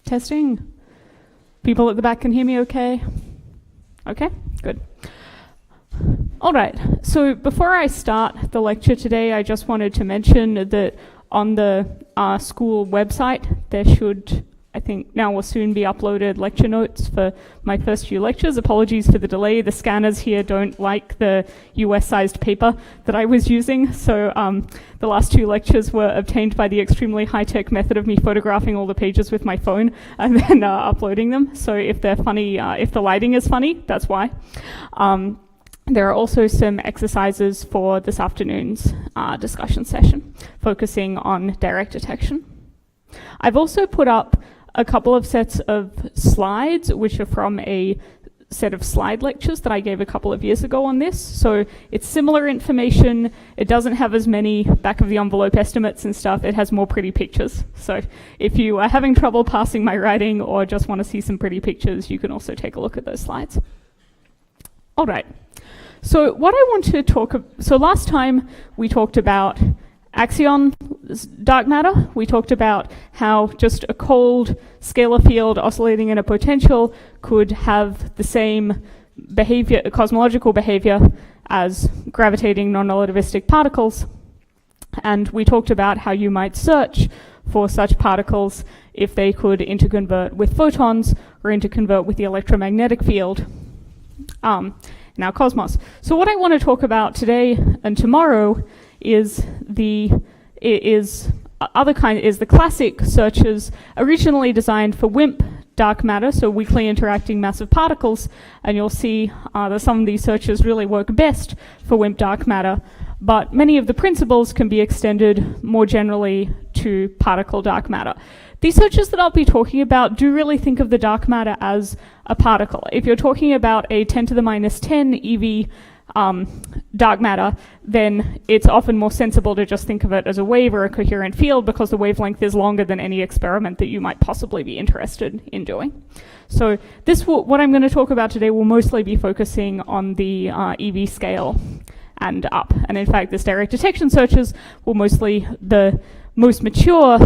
Testing. People at the back can hear me okay? Okay, good. All right, so before I start the lecture today, I just wanted to mention that on the school website, there should, I think now will soon be uploaded lecture notes for my first few lectures. Apologies for the delay. The scanners here don't like the US-sized paper that I was using, so the last two lectures were obtained by the extremely high-tech method of me photographing all the pages with my phone and then uploading them. So if they're funny, if the lighting is funny, that's why. There are also some exercises for this afternoon's discussion session, focusing on direct detection. I've also put up a couple of sets of slides, which are from a set of slide lectures that I gave a couple of years ago on this. So it's similar information. It doesn't have as many back of the envelope estimates and stuff. It has more pretty pictures. So if you are having trouble passing my writing or just want to see some pretty pictures, you can also take a look at those slides. All right. So what I want to talk about, so last time we talked about axion dark matter. We talked about how just a cold scalar field oscillating in a potential could have the same behavior, cosmological behavior, as gravitating non-relativistic particles. And we talked about how you might search for such particles if they could interconvert with photons or interconvert with the electromagnetic field in our cosmos. So what I want to talk about today and tomorrow is the classic searches originally designed for Wimp dark matter, so weakly interacting massive particles, and you'll see that some of these searches really work best for Wimp dark matter, but many of the principles can be extended more generally to particle dark matter. These searches that I'll be talking about do really think of the dark matter as a particle. If you're talking about a 10 to the minus 10 EV dark matter, then it's often more sensible to just think of it as a wave or a coherent field, because the wavelength is longer than any experiment that you might possibly be interested in doing. So what I'm going to talk about today will mostly be focusing on the EV scale and up. And in fact, this direct detection searches will mostly, the most mature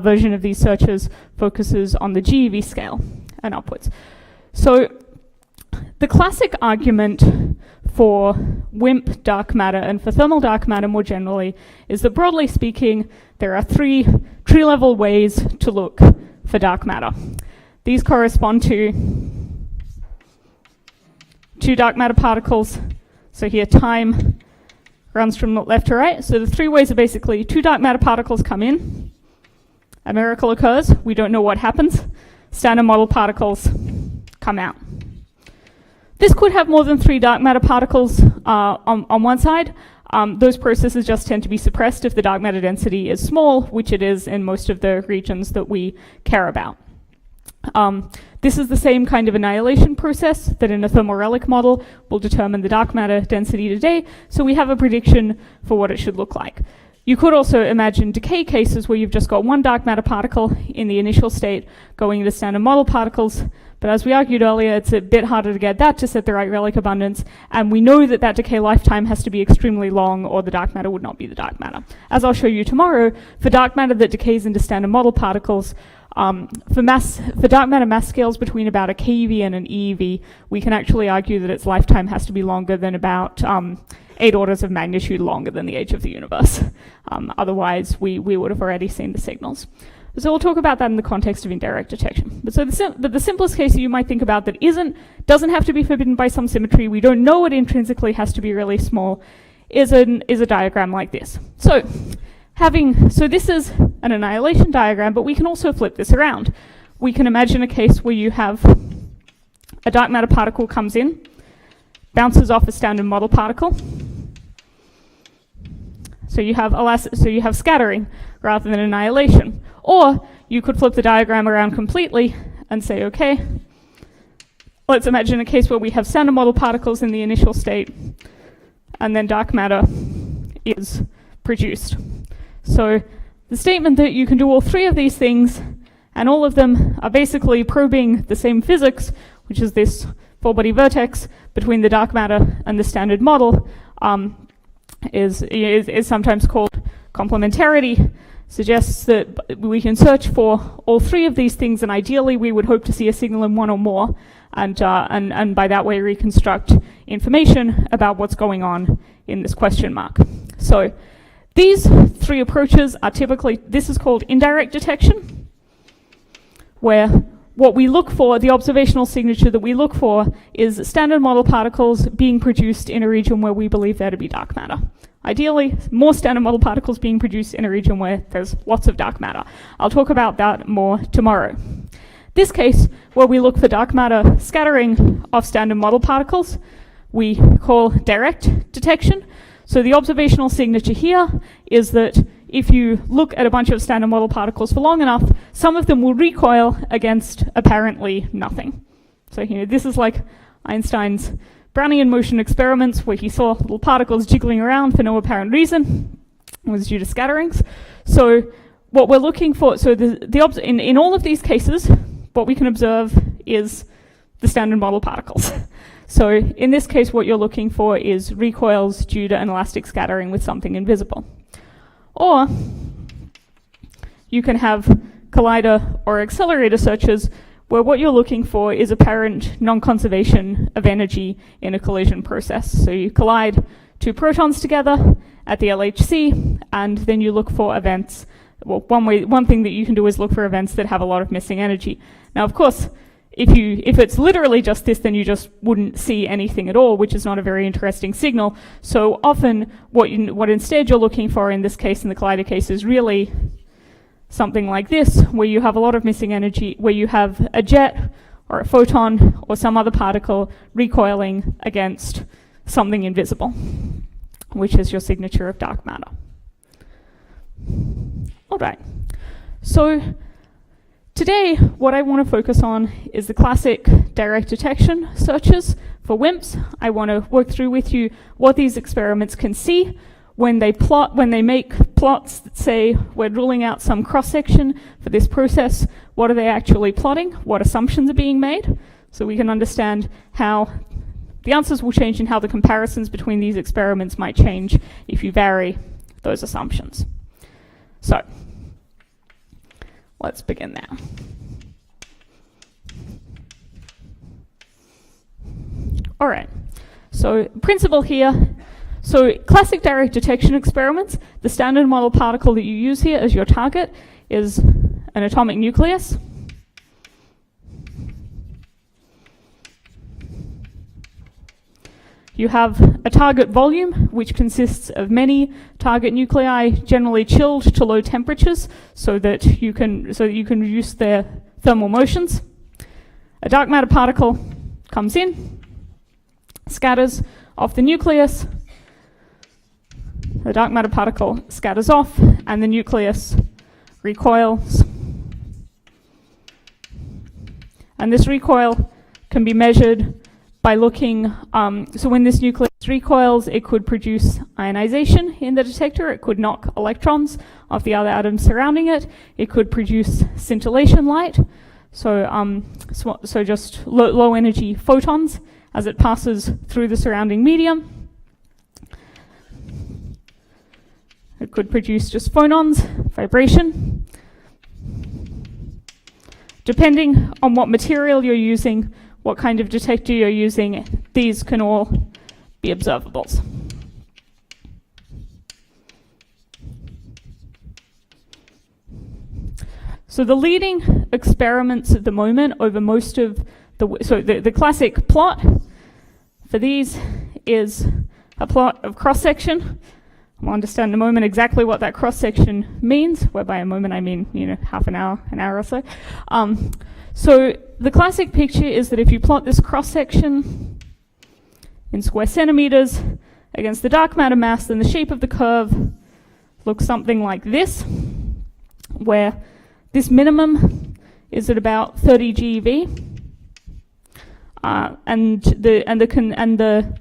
version of these searches focuses on the GeV scale and upwards. So the classic argument for Wimp dark matter and for thermal dark matter more generally is that, broadly speaking, there are three tree-level ways to look for dark matter. These correspond to two dark matter particles. So here time runs from left to right. So the three ways are basically two dark matter particles come in, a miracle occurs, we don't know what happens, standard model particles come out. This could have more than three dark matter particles on one side. Those processes just tend to be suppressed if the dark matter density is small, which it is in most of the regions that we care about. This is the same kind of annihilation process that in a thermal relic model will determine the dark matter density today, so we have a prediction for what it should look like. You could also imagine decay cases where you've just got one dark matter particle in the initial state going into standard model particles, but as we argued earlier, it's a bit harder to get that to set the right relic abundance, and we know that that decay lifetime has to be extremely long or the dark matter would not be the dark matter. As I'll show you tomorrow, for dark matter that decays into standard model particles, for dark matter mass scales between about a keV and an eEV, we can actually argue that its lifetime has to be longer than about 8 orders of magnitude longer than the age of the universe. Otherwise, we would have already seen the signals. So we'll talk about that in the context of indirect detection. But so the simplest case that you might think about that doesn't have to be forbidden by some symmetry, we don't know it intrinsically has to be really small, is a diagram like this. So this is an annihilation diagram, but we can also flip this around. We can imagine a case where you have a dark matter particle comes in, bounces off a standard model particle. So you have scattering rather than annihilation. Or you could flip the diagram around completely and say, okay, let's imagine a case where we have standard model particles in the initial state, and then dark matter is produced. So the statement that you can do all three of these things, and all of them are basically probing the same physics, which is this four-body vertex between the dark matter and the standard model, is sometimes called complementarity. suggests that we can search for all three of these things, and ideally we would hope to see a signal in one or more, and by that way reconstruct information about what's going on in this question mark. So these three approaches are typically, this is called indirect detection, where what we look for, the observational signature that we look for, is standard model particles being produced in a region where we believe there to be dark matter. Ideally, more standard model particles being produced in a region where there's lots of dark matter. I'll talk about that more tomorrow. This case, where we look for dark matter scattering of standard model particles, we call direct detection. So the observational signature here is that if you look at a bunch of standard model particles for long enough, some of them will recoil against apparently nothing. So this is like Einstein's Brownian motion experiments, where he saw little particles jiggling around for no apparent reason. It was due to scatterings. So what we're looking for, so in all of these cases, what we can observe is the standard model particles. So in this case, what you're looking for is recoils due to an elastic scattering with something invisible. Or you can have collider or accelerator searches, where what you're looking for is apparent non-conservation of energy in a collision process. So you collide two protons together at the LHC, and then you look for events. Well, one thing that you can do is look for events that have a lot of missing energy. Now, of course, if it's literally just this, then you just wouldn't see anything at all, which is not a very interesting signal. So often, what instead you're looking for in this case, in the collider case, is really something like this, where you have a lot of missing energy, where you have a jet or a photon or some other particle recoiling against something invisible, which is your signature of dark matter. All right. So today, what I want to focus on is the classic direct detection searches for Wimps. I want to work through with you what these experiments can see when they make plots that say we're ruling out some cross-section for this process. What are they actually plotting? What assumptions are being made? So we can understand how the answers will change and how the comparisons between these experiments might change if you vary those assumptions. So let's begin now. All right, so principle here. So classic direct detection experiments, the standard model particle that you use here as your target is an atomic nucleus. You have a target volume, which consists of many target nuclei, generally chilled to low temperatures, so that you can reduce their thermal motions. A dark matter particle comes in, scatters off the nucleus. The dark matter particle scatters off, and the nucleus recoils. And this recoil can be measured by looking, so when this nucleus recoils, it could produce ionization in the detector. It could knock electrons off the other atoms surrounding it. It could produce scintillation light, so just low energy photons as it passes through the surrounding medium. It could produce just phonons, vibration. Depending on what material you're using, what kind of detector you're using, these can all be observables. So the leading experiments at the moment over most of the classic plot for these is a plot of cross-section. We'll understand in a moment exactly what that cross-section means, where by a moment I mean, half an hour or so. So the classic picture is that if you plot this cross-section in square centimeters against the dark matter mass, then the shape of the curve looks something like this, where this minimum is at about 30 GeV, and the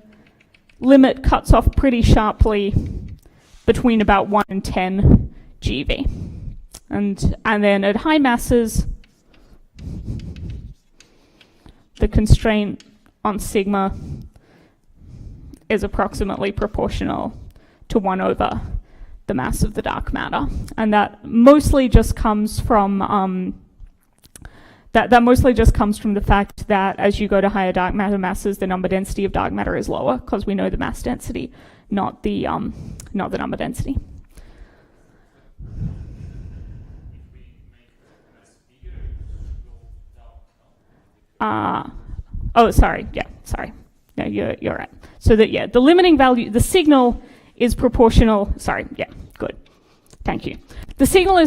limit cuts off pretty sharply between about 1 and 10 GeV. And then at high masses, the constraint on sigma is approximately proportional to 1 over the mass of the dark matter. And that mostly just comes from that mostly just comes from the fact that as you go to higher dark matter masses, the number density of dark matter is lower, because we know the mass density, not the number density. Oh, sorry. Yeah, sorry. No, you're right. So that, yeah, the limiting value, the signal is proportional. Sorry. Yeah, good. Thank you. The signal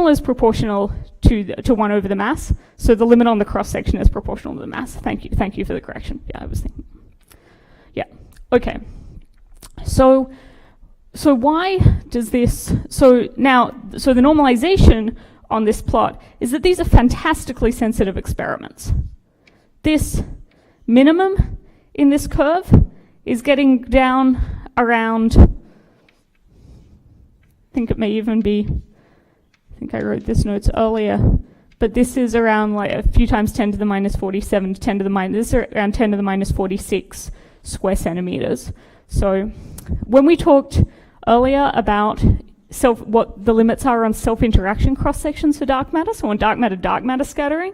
is proportional to 1 over the mass. So the limit on the cross section is proportional to the mass. Thank you. Thank you for the correction. Yeah, I was thinking. Yeah. Okay. So why does this? So the normalization on this plot is that these are fantastically sensitive experiments. This minimum in this curve is getting down around, I think it may even be, I think I wrote this notes earlier, but this is around like a few times 10 to the minus 47 to 10 to the minus, this is around 10 to the minus 46 square centimeters. So when we talked earlier about what the limits are on self-interaction cross-sections for dark matter, so on dark matter scattering,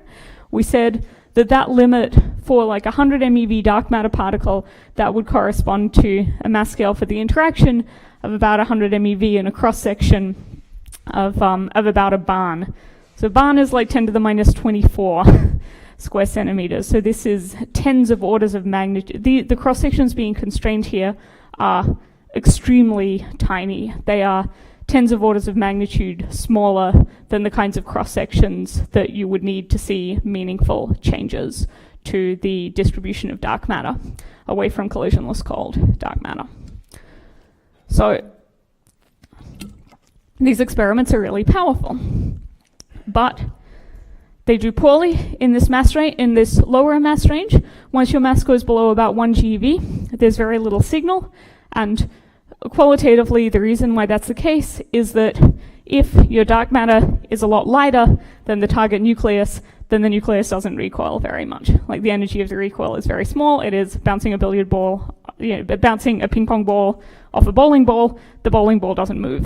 we said that limit for like 100 MeV dark matter particle, that would correspond to a mass scale for the interaction of about 100 MeV in a cross-section of about a barn. So barn is like 10 to the minus 24 square centimeters. So this is tens of orders of magnitude. The cross-sections being constrained here are extremely tiny. They are tens of orders of magnitude smaller than the kinds of cross-sections that you would need to see meaningful changes to the distribution of dark matter away from collisionless cold dark matter. So these experiments are really powerful, but they do poorly in this mass range, in this lower mass range. Once your mass goes below about 1 GeV, there's very little signal, and qualitatively, the reason why that's the case is that if your dark matter is a lot lighter than the target nucleus, then the nucleus doesn't recoil very much. Like the energy of the recoil is very small. It is bouncing a billiard ball, bouncing a ping pong ball off a bowling ball. The bowling ball doesn't move.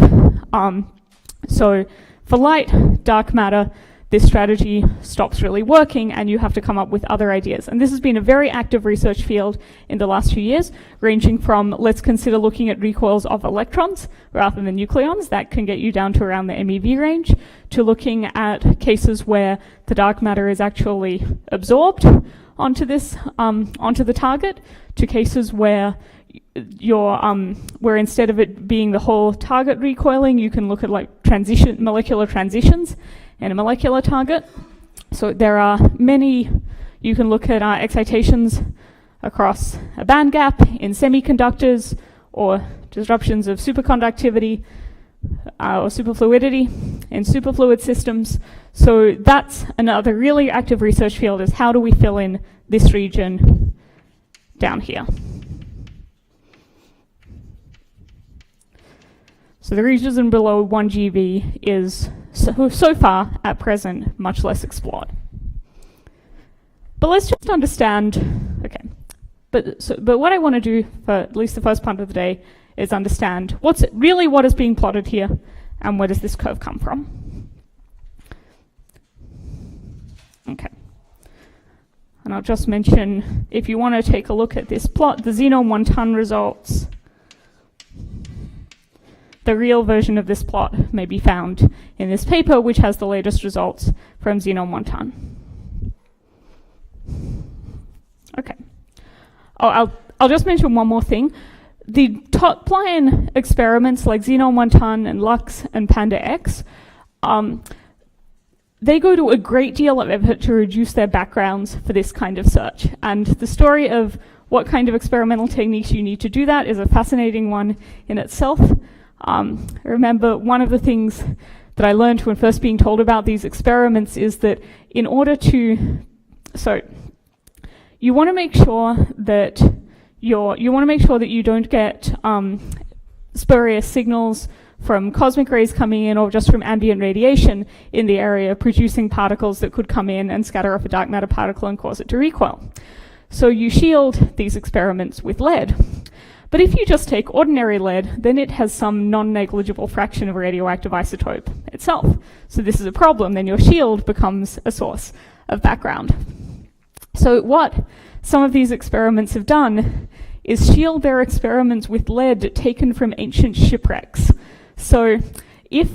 So for light dark matter, this strategy stops really working, and you have to come up with other ideas. And this has been a very active research field in the last few years, ranging from let's consider looking at recoils of electrons rather than nucleons. That can get you down to around the MeV range, to looking at cases where the dark matter is actually absorbed onto the target, to cases where where instead of it being the whole target recoiling, you can look at like molecular transitions in a molecular target. So there are many, you can look at excitations across a band gap in semiconductors, or disruptions of superconductivity or superfluidity in superfluid systems. So that's another really active research field, is how do we fill in this region down here. So the region below 1 GeV is so far at present much less explored. But let's just understand, okay. But what I want to do for at least the first part of the day is understand what is being plotted here, and where does this curve come from. Okay. And I'll just mention, if you want to take a look at this plot, the Xenon 1 ton results. The real version of this plot may be found in this paper, which has the latest results from Xenon 1 ton. Okay. Oh, I'll just mention one more thing. The top line experiments like Xenon 1 ton and Lhc and Panda X, they go to a great deal of effort to reduce their backgrounds for this kind of search. And the story of what kind of experimental techniques you need to do that is a fascinating one in itself. I remember one of the things that I learned when first being told about these experiments is that in order to, so you want to make sure that you don't get spurious signals from cosmic rays coming in, or just from ambient radiation in the area, producing particles that could come in and scatter off a dark matter particle and cause it to recoil. So you shield these experiments with lead. But if you just take ordinary lead, then it has some non-negligible fraction of a radioactive isotope itself. So this is a problem. Then your shield becomes a source of background. So what some of these experiments have done is shield their experiments with lead taken from ancient shipwrecks. So if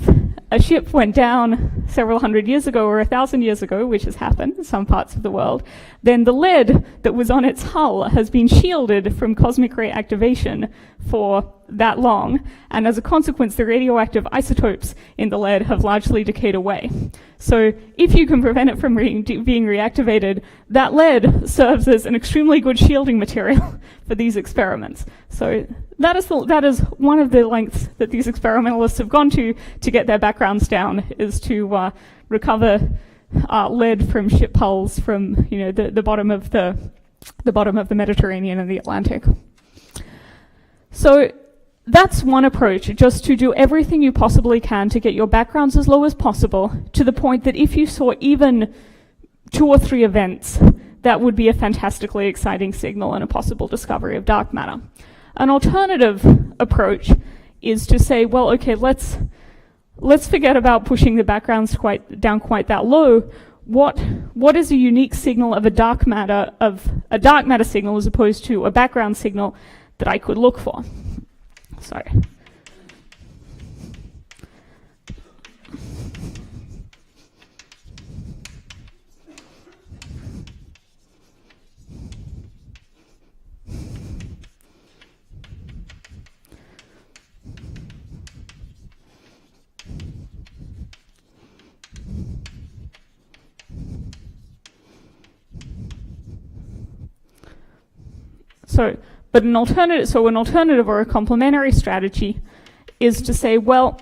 a ship went down several hundred years ago or 1,000 years ago, which has happened in some parts of the world, then the lead that was on its hull has been shielded from cosmic ray activation for that long, and as a consequence, the radioactive isotopes in the lead have largely decayed away. So if you can prevent it from being reactivated, that lead serves as an extremely good shielding material for these experiments. So that is one of the lengths that these experimentalists have gone to get their backgrounds down, is to recover lead from ship hulls from the bottom of the Mediterranean and the Atlantic. So that's one approach, just to do everything you possibly can to get your backgrounds as low as possible, to the point that if you saw even 2 or 3 events, that would be a fantastically exciting signal and a possible discovery of dark matter. An alternative approach is to say, well, okay, let's forget about pushing the backgrounds down quite that low. What is a unique signal of a dark matter signal as opposed to a background signal that I could look for? Sorry. An alternative or a complementary strategy is to say, well,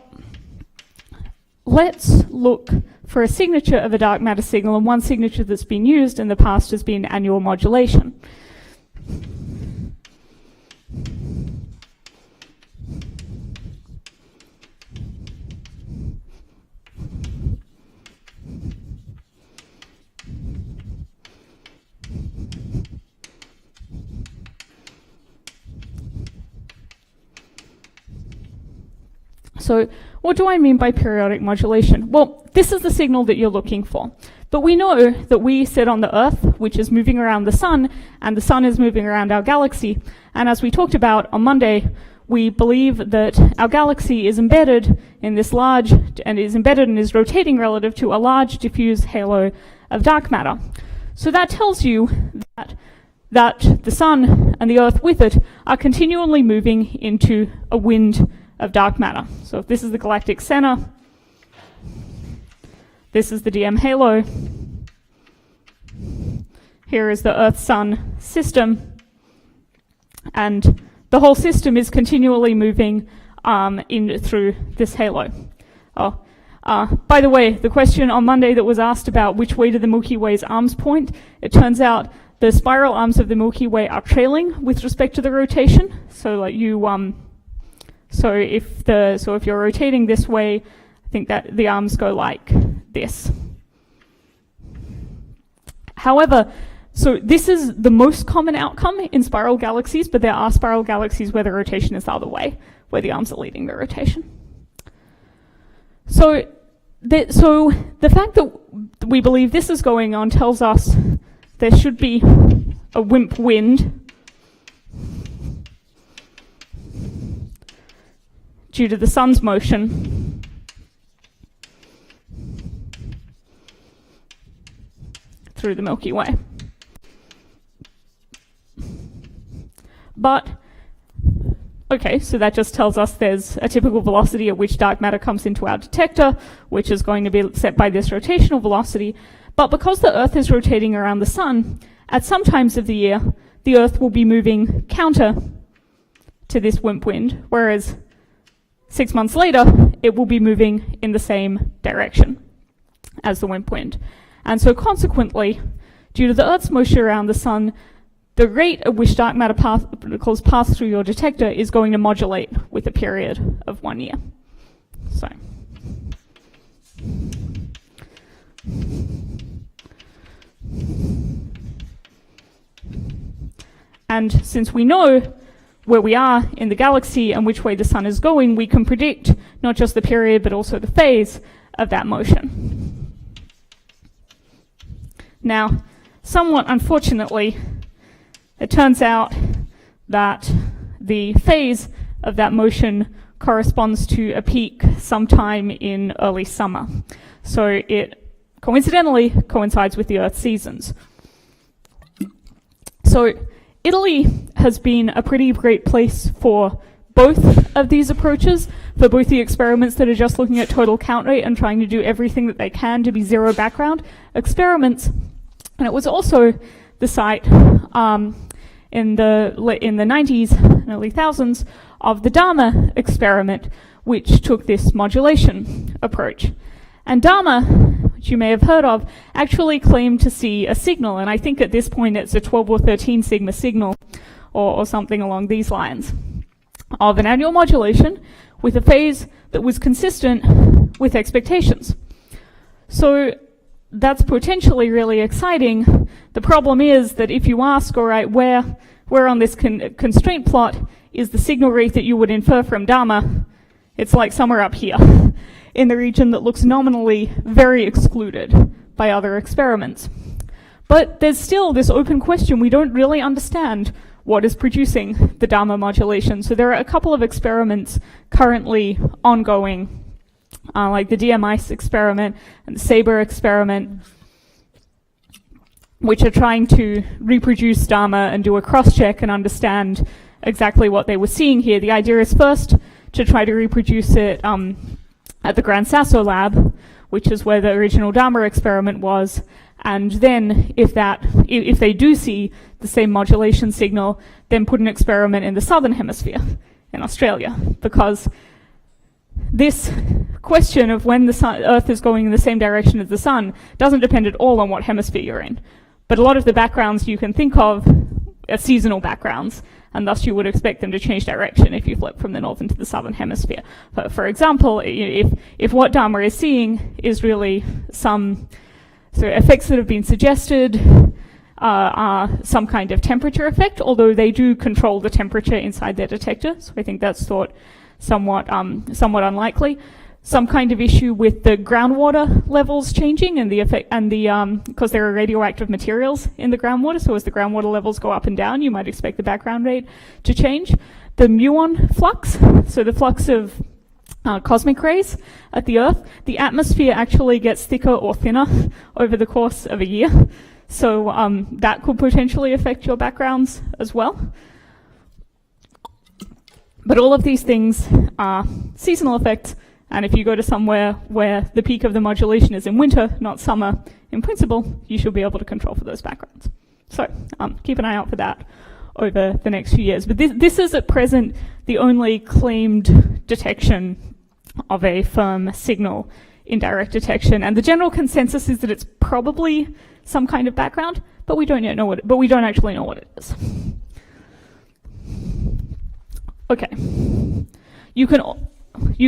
let's look for a signature of a dark matter signal, and one signature that's been used in the past has been annual modulation. So what do I mean by periodic modulation? Well, this is the signal that you're looking for. But we know that we sit on the Earth, which is moving around the Sun, and the Sun is moving around our galaxy. And as we talked about on Monday, we believe that our galaxy is embedded in this large, and is embedded and is rotating relative to a large diffuse halo of dark matter. So that tells you that the Sun and the Earth with it are continually moving into a wind of dark matter. So if this is the galactic center, this is the DM halo, here is the Earth-Sun system, and the whole system is continually moving in through this halo. By the way, the question on Monday that was asked about which way do the Milky Way's arms point, it turns out the spiral arms of the Milky Way are trailing with respect to the rotation. So like so if you're rotating this way, I think that the arms go like this. However, so this is the most common outcome in spiral galaxies, but there are spiral galaxies where the rotation is the other way, where the arms are leading the rotation. So the fact that we believe this is going on tells us there should be a Wimp wind due to the Sun's motion through the Milky Way. But, okay, so that just tells us there's a typical velocity at which dark matter comes into our detector, which is going to be set by this rotational velocity. But because the Earth is rotating around the Sun, at some times of the year, the Earth will be moving counter to this Wimp wind, whereas 6 months later, it will be moving in the same direction as the Wimp wind. And so consequently, due to the Earth's motion around the Sun, the rate at which dark matter particles pass through your detector is going to modulate with a period of 1 year. So, and since we know where we are in the galaxy and which way the sun is going, we can predict not just the period but also the phase of that motion. Now, somewhat unfortunately, it turns out that the phase of that motion corresponds to a peak sometime in early summer. So it coincidentally coincides with the Earth's seasons. So Italy has been a pretty great place for both of these approaches, for both the experiments that are just looking at total count rate and trying to do everything that they can to be zero background experiments. And it was also the site in the 90s and early thousands of the Dharma experiment, which took this modulation approach. And Dharma, which you may have heard of, actually claimed to see a signal, and I think at this point it's a 12 or 13 sigma signal, or something along these lines, of an annual modulation with a phase that was consistent with expectations. So that's potentially really exciting. The problem is that if you ask, all right, where on this constraint plot is the signal rate that you would infer from Dharma, it's like somewhere up here, in the region that looks nominally very excluded by other experiments. But there's still this open question. We don't really understand what is producing the Dharma modulation. So there are a couple of experiments currently ongoing, like the DMICE experiment and the SABRE experiment, which are trying to reproduce Dharma and do a cross-check and understand exactly what they were seeing here. The idea is first to try to reproduce it at the Gran Sasso lab, which is where the original Dharma experiment was, and then if they do see the same modulation signal, then put an experiment in the southern hemisphere in Australia, because this question of when the Earth is going in the same direction as the sun doesn't depend at all on what hemisphere you're in. But a lot of the backgrounds you can think of are seasonal backgrounds, and thus you would expect them to change direction if you flip from the northern to the southern hemisphere. But for example, if what Dharma is seeing is really some effects that have been suggested are some kind of temperature effect, although they do control the temperature inside their detector, so I think that's thought somewhat unlikely. Some kind of issue with the groundwater levels changing and the effect, and because there are radioactive materials in the groundwater, so as the groundwater levels go up and down, you might expect the background rate to change. The muon flux, so the flux of cosmic rays at the Earth, the atmosphere actually gets thicker or thinner over the course of a year, so that could potentially affect your backgrounds as well. But all of these things are seasonal effects. And if you go to somewhere where the peak of the modulation is in winter, not summer, in principle, you should be able to control for those backgrounds. So keep an eye out for that over the next few years. But this is at present the only claimed detection of a firm signal in direct detection. And the general consensus is that it's probably some kind of background, but we don't yet know but we don't actually know what it is. Okay. You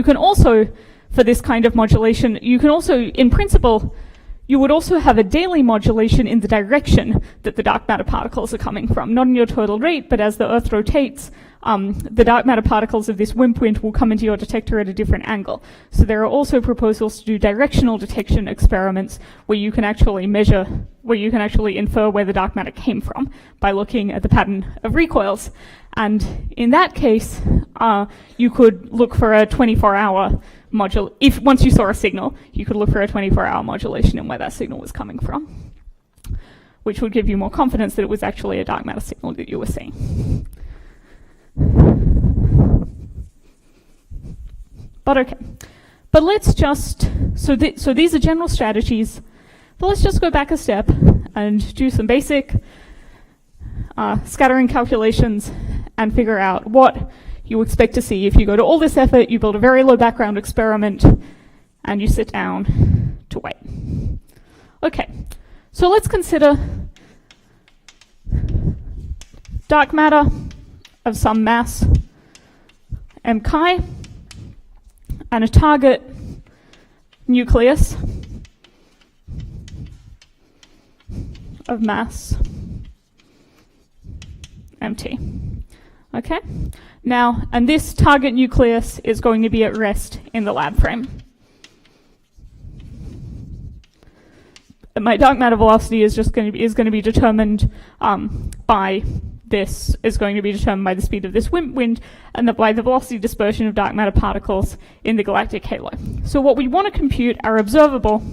can also, for this kind of modulation, you can also, in principle, you would also have a daily modulation in the direction that the dark matter particles are coming from. Not in your total rate, but as the Earth rotates, the dark matter particles of this Wimp wind will come into your detector at a different angle. So there are also proposals to do directional detection experiments where you can actually measure, where you can actually infer where the dark matter came from by looking at the pattern of recoils. And in that case, you could look for a 24-hour if once you saw a signal, you could look for a 24-hour modulation in where that signal was coming from, which would give you more confidence that it was actually a dark matter signal that you were seeing. But okay, but let's just, so these are general strategies, but let's just go back a step and do some basic scattering calculations and figure out what you expect to see if you go to all this effort, you build a very low background experiment, and you sit down to wait. Okay, so let's consider dark matter of some mass m chi and a target nucleus of mass mt. Okay? Now, and this target nucleus is going to be at rest in the lab frame. My dark matter velocity is going to be determined by this, is going to be determined by the speed of this Wimp wind and by the velocity dispersion of dark matter particles in the galactic halo. So what we want to compute, our observable,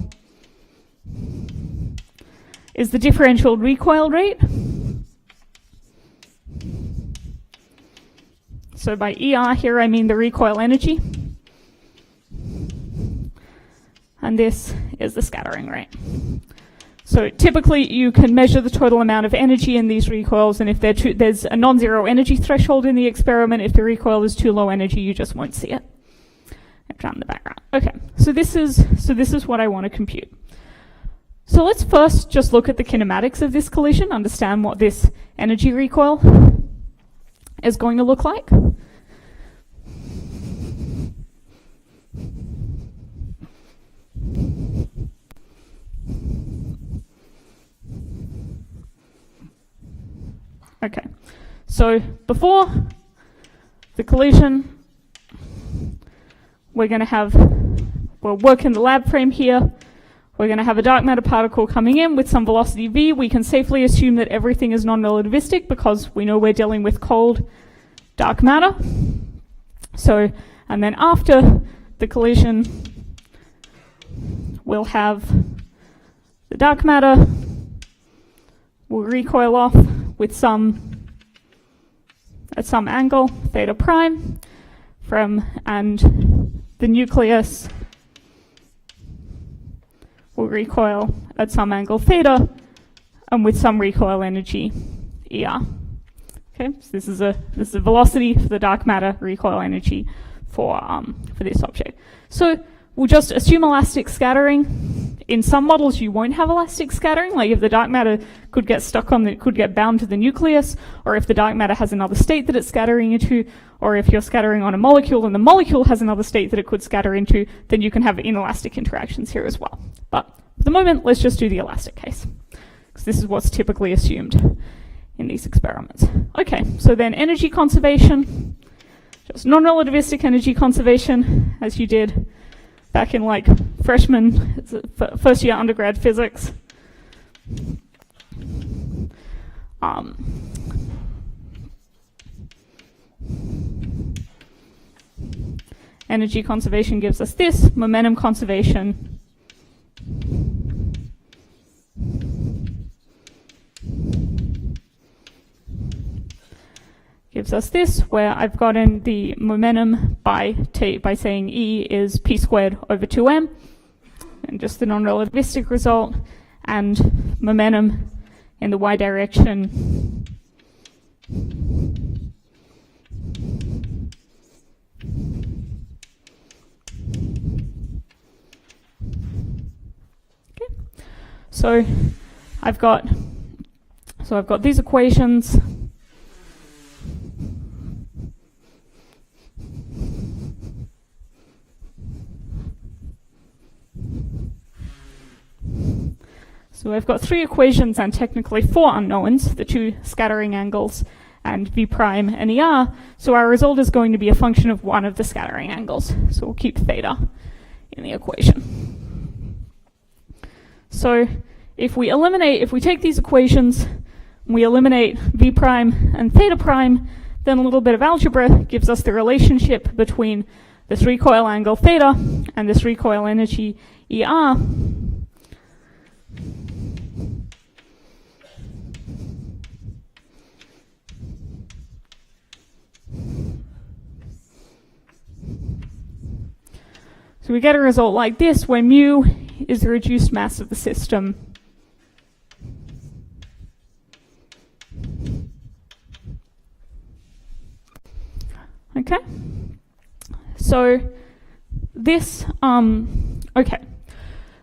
is the differential recoil rate. So by ER here I mean the recoil energy. And this is the scattering rate. So typically you can measure the total amount of energy in these recoils, and if there's a non-zero energy threshold in the experiment, if the recoil is too low energy, you just won't see it. Down in the background. Okay, so this is what I want to compute. So let's first just look at the kinematics of this collision, understand what this energy recoil is going to look like. Okay, so before the collision, we're going to have, we'll work in the lab frame here. We're going to have a dark matter particle coming in with some velocity v. We can safely assume that everything is non-relativistic because we know we're dealing with cold dark matter. So, and then after the collision, we'll have the dark matter will recoil off with at some angle, theta prime, and the nucleus will recoil at some angle theta and with some recoil energy ER. Okay, so this is a velocity for the dark matter, recoil energy for this object. So we'll just assume elastic scattering. In some models you won't have elastic scattering, like if the dark matter could get could get bound to the nucleus, or if the dark matter has another state that it's scattering into, or if you're scattering on a molecule and the molecule has another state that it could scatter into, then you can have inelastic interactions here as well. But at the moment, let's just do the elastic case, because this is what's typically assumed in these experiments. Okay, so then energy conservation, just non-relativistic energy conservation, as you did back in like freshman, first year undergrad physics. Energy conservation gives us this, momentum conservation gives us this, where I've gotten the momentum by saying E is p squared over 2m, and just the non-relativistic result, and momentum in the y direction okay. So I've got these equations. So I've got 3 equations and technically 4 unknowns, the 2 scattering angles and v prime and ER. So our result is going to be a function of one of the scattering angles. So we'll keep theta in the equation. So if we take these equations, we eliminate v prime and theta prime, then a little bit of algebra gives us the relationship between this recoil angle theta and this recoil energy ER. So we get a result like this, where mu is the reduced mass of the system. Okay? So this, okay.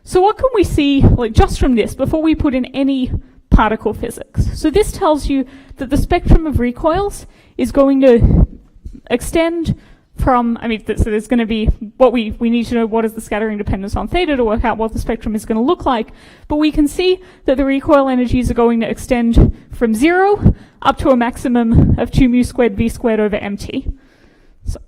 So what can we see, like just from this, before we put in any particle physics? So this tells you that the spectrum of recoils is going to extend from, so there's going to be what we need to know what is the scattering dependence on theta to work out what the spectrum is going to look like. But we can see that the recoil energies are going to extend from 0 up to a maximum of 2 mu squared v squared over mt. So.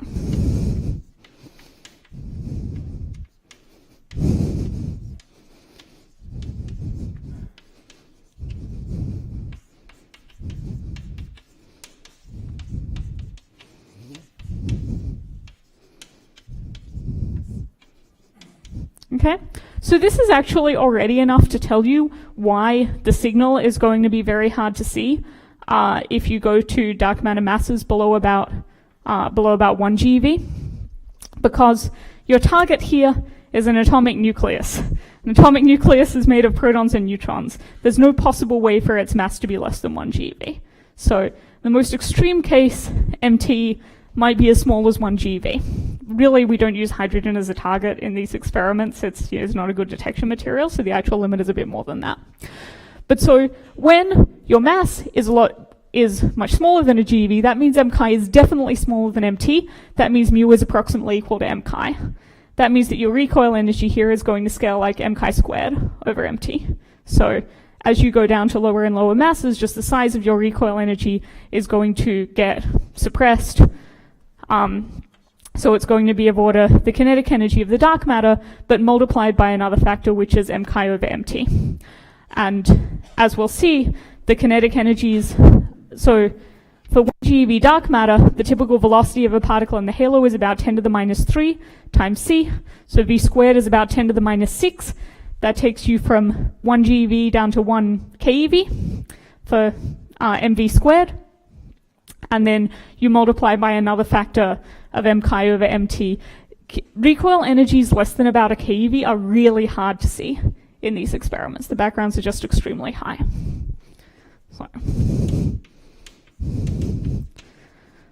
Okay, so this is actually already enough to tell you why the signal is going to be very hard to see if you go to dark matter masses below about 1 GeV, because your target here is an atomic nucleus. An atomic nucleus is made of protons and neutrons. There's no possible way for its mass to be less than 1 GeV. So the most extreme case, MT, might be as small as 1 GeV. Really, we don't use hydrogen as a target in these experiments. It's not a good detection material, so the actual limit is a bit more than that. But so when your mass is much smaller than a GeV, that means MChi is definitely smaller than MT. That means mu is approximately equal to MChi. That means that your recoil energy here is going to scale like MChi squared over MT. So as you go down to lower and lower masses, just the size of your recoil energy is going to get suppressed. So it's going to be of order the kinetic energy of the dark matter, but multiplied by another factor, which is MChi over MT. And as we'll see, the kinetic energies, so for 1 GeV dark matter, the typical velocity of a particle in the halo is about 10 to the minus 3 times c. So v squared is about 10 to the minus 6. That takes you from 1 GeV down to 1 keV for mv squared. And then you multiply by another factor of MChi over MT. Recoil energies less than about a keV are really hard to see in these experiments. The backgrounds are just extremely high.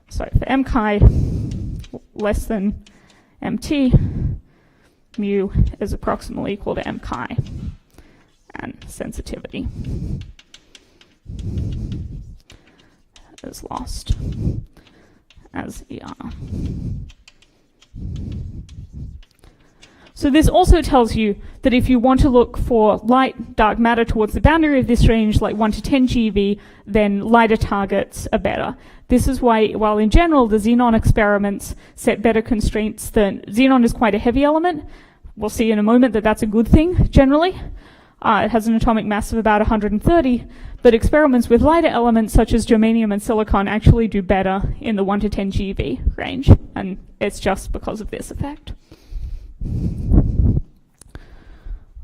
So for MChi less than MT, mu is approximately equal to MChi, and sensitivity is lost as ER. So this also tells you that if you want to look for light dark matter towards the boundary of this range, like 1 to 10 GeV, then lighter targets are better. This is why, while in general the xenon experiments set better constraints than, xenon is quite a heavy element. We'll see in a moment that that's a good thing generally. It has an atomic mass of about 130, but experiments with lighter elements such as germanium and silicon actually do better in the 1 to 10 GeV range, and it's just because of this effect.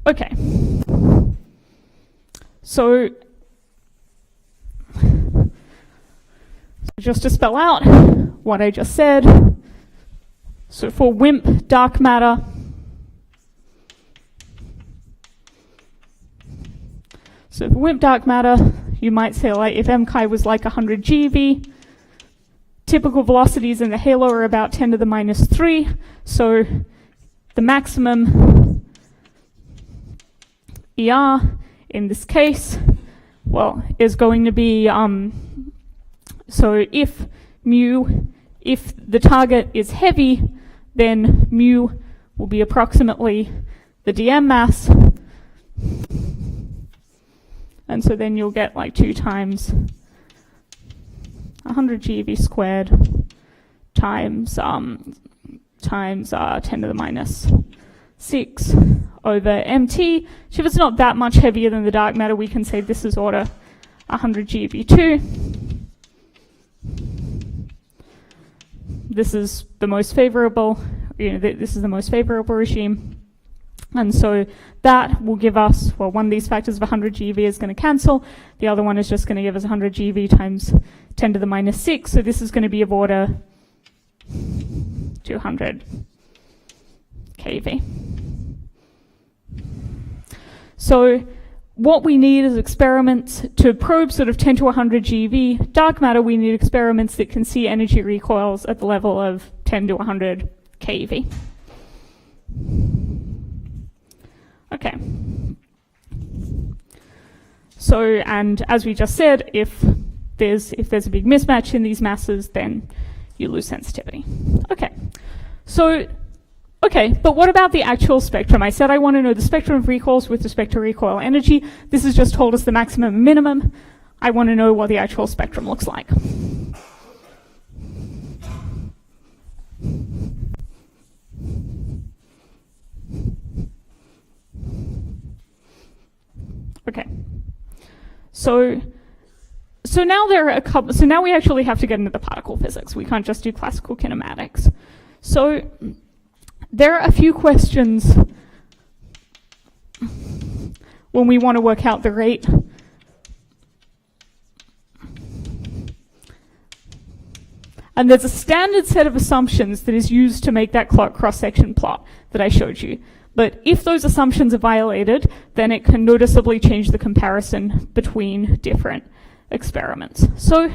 Okay, so just to spell out what I just said, so for Wimp dark matter, so for Wimp dark matter, you might say like if MChi was like 100 GeV, typical velocities in the halo are about 10 to the minus 3, so the maximum ER in this case, well, is going to be, so if the target is heavy, then mu will be approximately the DM mass, and so then you'll get like 2 times 100 GeV squared times 10 to the minus 6 over MT. So if it's not that much heavier than the dark matter, we can say this is order 100 GeV2. This is the most favorable, this is the most favorable regime. And so that will give us, well, one of these factors of 100 GeV is going to cancel. The other one is just going to give us 100 GeV times 10 to the minus 6. So this is going to be of order 200 keV. So what we need is experiments to probe sort of 10 to 100 GeV dark matter. We need experiments that can see energy recoils at the level of 10 to 100 keV. Okay. So, and as we just said, if there's a big mismatch in these masses, then you lose sensitivity. Okay, So, okay, but what about the actual spectrum? I said I want to know the spectrum of recoils with respect to recoil energy. This has just told us the maximum and minimum. I want to know what the actual spectrum looks like. Okay. So now there are a couple. So now we actually have to get into the particle physics. We can't just do classical kinematics. So there are a few questions when we want to work out the rate. And there's a standard set of assumptions that is used to make that cross-section plot that I showed you. But if those assumptions are violated, then it can noticeably change the comparison between different experiments. So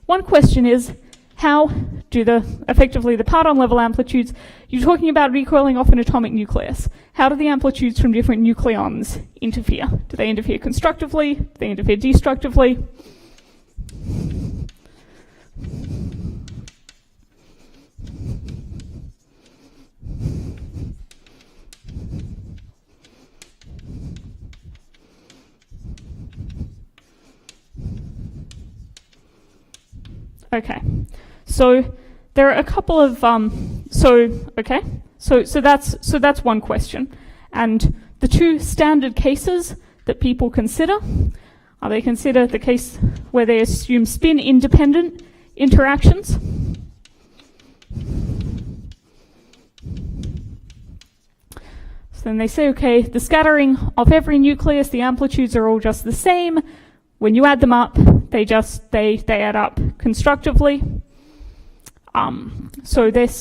one question is, how do effectively the parton level amplitudes, you're talking about recoiling off an atomic nucleus, how do the amplitudes from different nucleons interfere? Do they interfere constructively? Do they interfere destructively? Okay, so there are a couple of so that's one question, and the two standard cases that people consider are they consider the case where they assume spin independent interactions. So then they say, okay, the scattering of every nucleus, the amplitudes are all just the same. When you add them up, they add up constructively. So in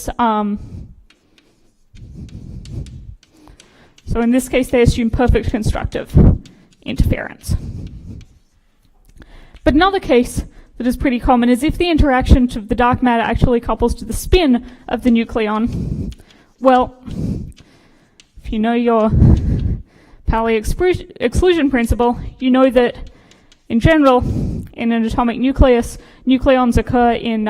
this case, they assume perfect constructive interference. But another case that is pretty common is if the interaction of the dark matter actually couples to the spin of the nucleon. Well, if you know your Pauli exclusion principle, you know that in general, in an atomic nucleus, nucleons occur in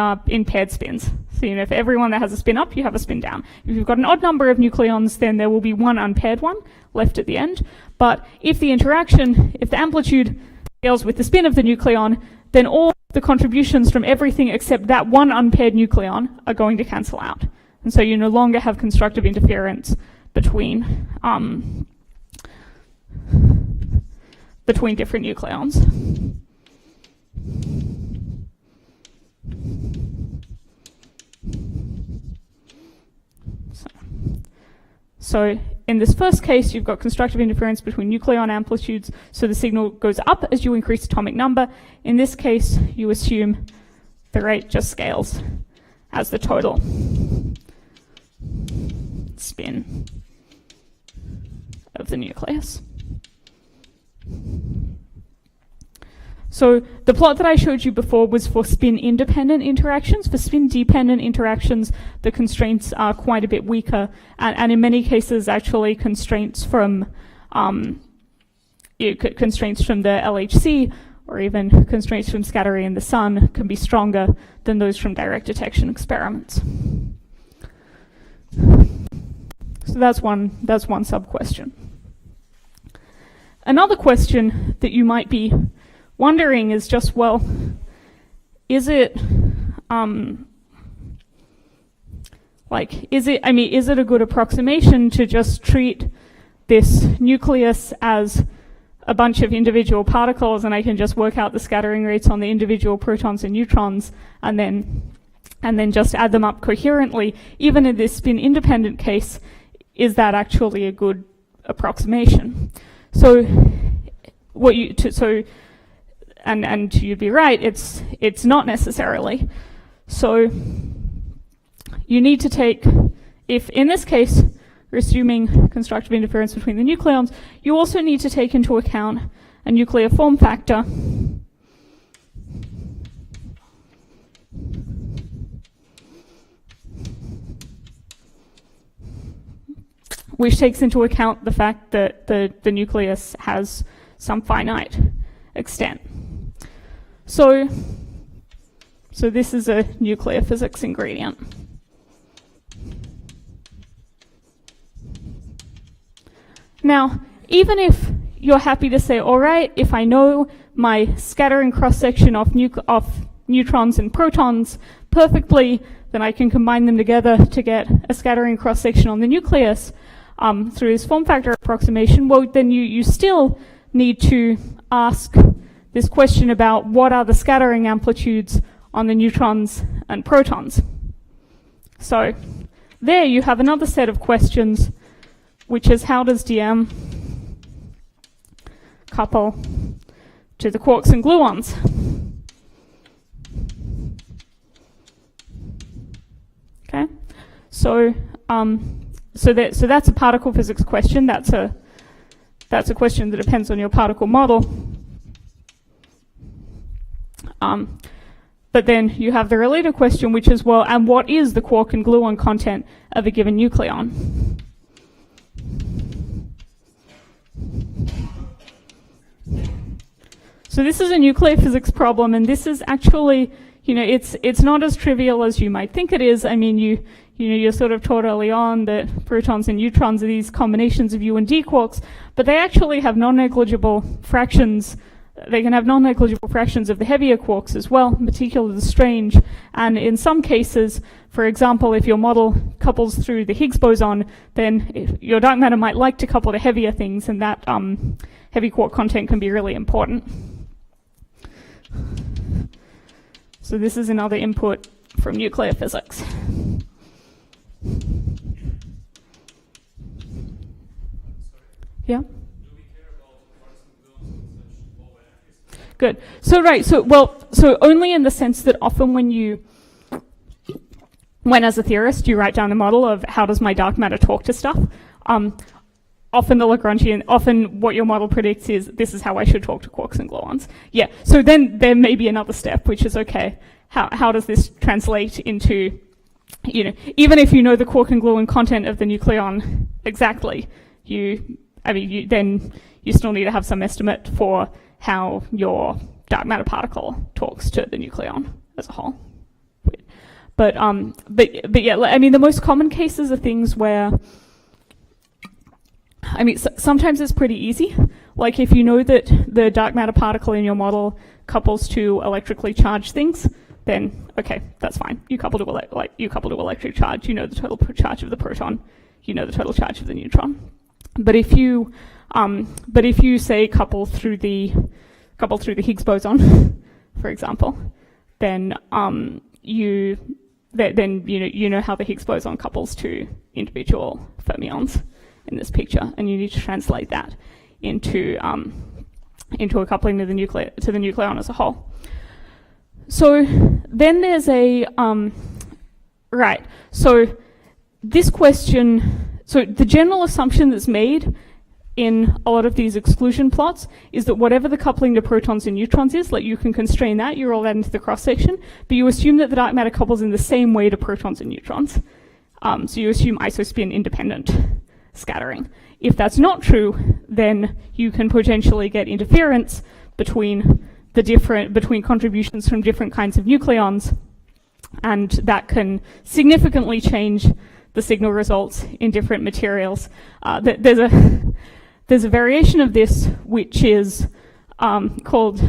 paired spins. So if everyone that has a spin up, you have a spin down. If you've got an odd number of nucleons, then there will be one unpaired one left at the end. But if the amplitude scales with the spin of the nucleon, then all the contributions from everything except that one unpaired nucleon are going to cancel out. And so you no longer have constructive interference between different nucleons. So in this first case, you've got constructive interference between nucleon amplitudes, so the signal goes up as you increase atomic number. In this case, you assume the rate just scales as the total spin of the nucleus. So the plot that I showed you before was for spin-independent interactions. For spin-dependent interactions, the constraints are quite a bit weaker, and in many cases, actually, constraints from the LHC or even constraints from scattering in the sun can be stronger than those from direct detection experiments. So that's one sub-question. Another question that you might be wondering is just, well, is it a good approximation to just treat this nucleus as a bunch of individual particles, and I can just work out the scattering rates on the individual protons and neutrons, and then just add them up coherently? Even in this spin-independent case, is that actually a good approximation? So and you'd be right, it's not necessarily. So you need to take, if in this case we're assuming constructive interference between the nucleons, you also need to take into account a nuclear form factor which takes into account the fact that the nucleus has some finite extent. So this is a nuclear physics ingredient. Now, even if you're happy to say, all right, if I know my scattering cross-section of neutrons and protons perfectly, then I can combine them together to get a scattering cross-section on the nucleus through this form factor approximation. Well, then you still need to ask this question about what are the scattering amplitudes on the neutrons and protons. So there you have another set of questions, which is how does DM couple to the quarks and gluons? Okay, so that's a particle physics question. That's a question that depends on your particle model. But then you have the related question, which is, well, and what is the quark and gluon content of a given nucleon? So this is a nuclear physics problem, and this is actually, it's not as trivial as you might think it is. I mean, you're sort of taught early on that protons and neutrons are these combinations of U and D quarks, but they actually have non-negligible fractions. They can have non-negligible fractions of the heavier quarks as well, particularly the strange. And in some cases, for example, if your model couples through the Higgs boson, then your dark matter might like to couple to heavier things, and that heavy quark content can be really important. So this is another input from nuclear physics. Yeah? Good. So so only in the sense that often when as a theorist you write down a model of how does my dark matter talk to stuff, often the Lagrangian, often what your model predicts is this is how I should talk to quarks and gluons. Yeah, so then there may be another step, which is, okay, how does this translate into, even if you know the quark and gluon content of the nucleon exactly, then you still need to have some estimate for how your dark matter particle talks to the nucleon as a whole. But yeah, I mean, the most common cases are things where, I mean, sometimes it's pretty easy. Like if you know that the dark matter particle in your model couples to electrically charged things, then okay, that's fine. You couple to electric charge. You know the total charge of the proton. You know the total charge of the neutron. But if you say couple through the Higgs boson, for example, then you know how the Higgs boson couples to individual fermions in this picture, and you need to translate that into a coupling to the nucleon as a whole. So then there's a right. So this question. So the general assumption that's made in a lot of these exclusion plots is that whatever the coupling to protons and neutrons is, like you can constrain that, you roll that into the cross-section, but you assume that the dark matter couples in the same way to protons and neutrons. So you assume isospin independent scattering. If that's not true, then you can potentially get interference between contributions from different kinds of nucleons, and that can significantly change the signal results in different materials. There's a variation of this which is called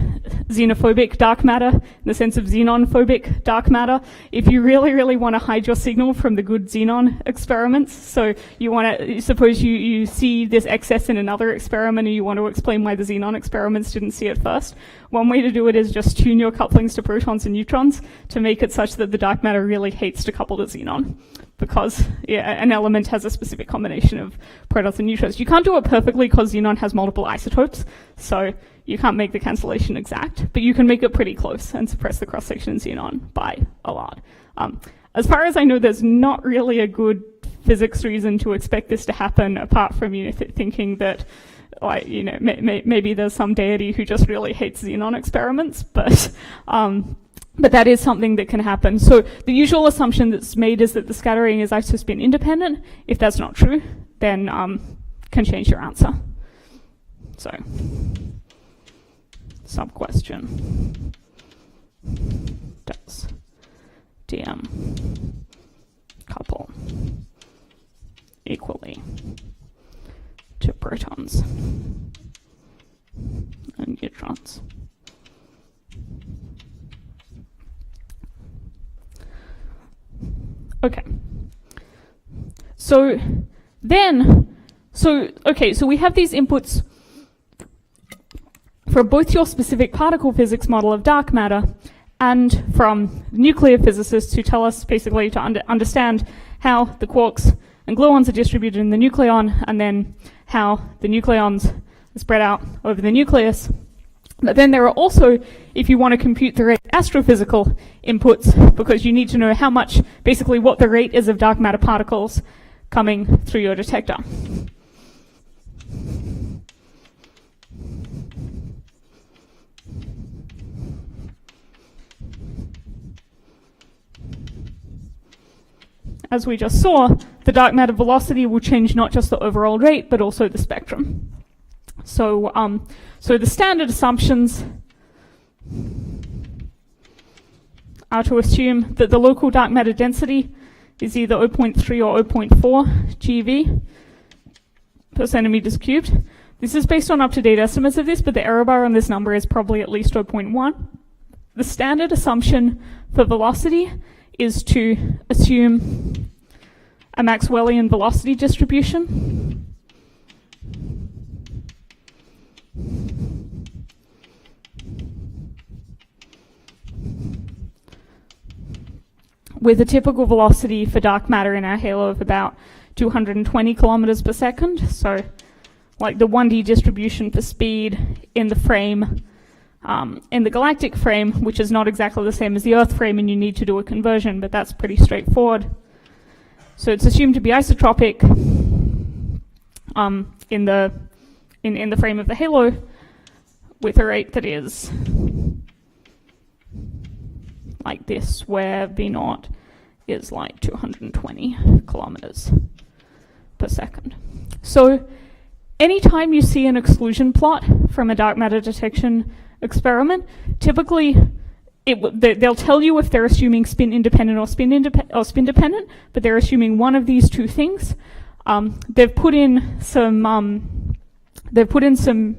xenophobic dark matter, in the sense of xenophobic dark matter. If you really, really want to hide your signal from the good xenon experiments, so you want to, suppose you see this excess in another experiment and you want to explain why the xenon experiments didn't see it first, one way to do it is just tune your couplings to protons and neutrons to make it such that the dark matter really hates to couple to xenon, because an element has a specific combination of protons and neutrons. You can't do it perfectly because xenon has multiple isotopes, so you can't make the cancellation exact, but you can make it pretty close and suppress the cross-section in xenon by a lot. As far as I know, there's not really a good physics reason to expect this to happen, apart from thinking that, maybe there's some deity who just really hates xenon experiments, but that is something that can happen. So the usual assumption that's made is that the scattering is isospin independent. If that's not true, then can change your answer. So, sub-question. Does DM couple equally to protons and neutrons. Okay. So we have these inputs for both your specific particle physics model of dark matter and from nuclear physicists who tell us basically to understand how the quarks and gluons are distributed in the nucleon and then how the nucleons are spread out over the nucleus. But then there are also, if you want to compute the rate, astrophysical inputs, because you need to know how much, basically what the rate is of dark matter particles coming through your detector. As we just saw, the dark matter velocity will change not just the overall rate, but also the spectrum. So the standard assumptions are to assume that the local dark matter density is either 0.3 or 0.4 GeV per centimeters cubed. This is based on up-to-date estimates of this, but the error bar on this number is probably at least 0.1. The standard assumption for velocity is to assume a Maxwellian velocity distribution. With a typical velocity for dark matter in our halo of about 220 kilometers per second. So like the 1D distribution for speed in the frame, in the galactic frame, which is not exactly the same as the Earth frame, and you need to do a conversion, but that's pretty straightforward. So it's assumed to be isotropic in the frame of the halo with a rate that is like this, where V0 is like 220 kilometers per second. So anytime you see an exclusion plot from a dark matter detection experiment, typically they'll tell you if they're assuming spin independent or spin dependent, but they're assuming one of these two things. They've put in some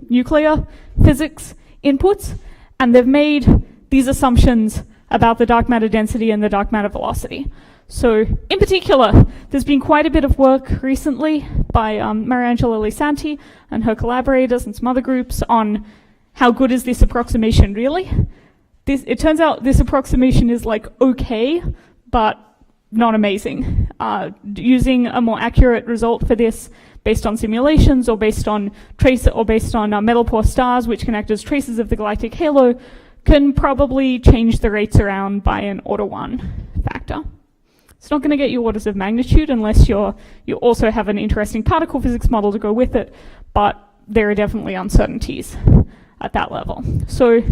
nuclear physics inputs, and they've made these assumptions about the dark matter density and the dark matter velocity. So in particular, there's been quite a bit of work recently by Mariangela Lisanti and her collaborators and some other groups on how good is this approximation really. It turns out this approximation is like okay, but not amazing. Using a more accurate result for this based on simulations or based on metal poor stars which can act as traces of the galactic halo can probably change the rates around by an order 1 factor. It's not going to get you orders of magnitude unless you also have an interesting particle physics model to go with it, but there are definitely uncertainties at that level. So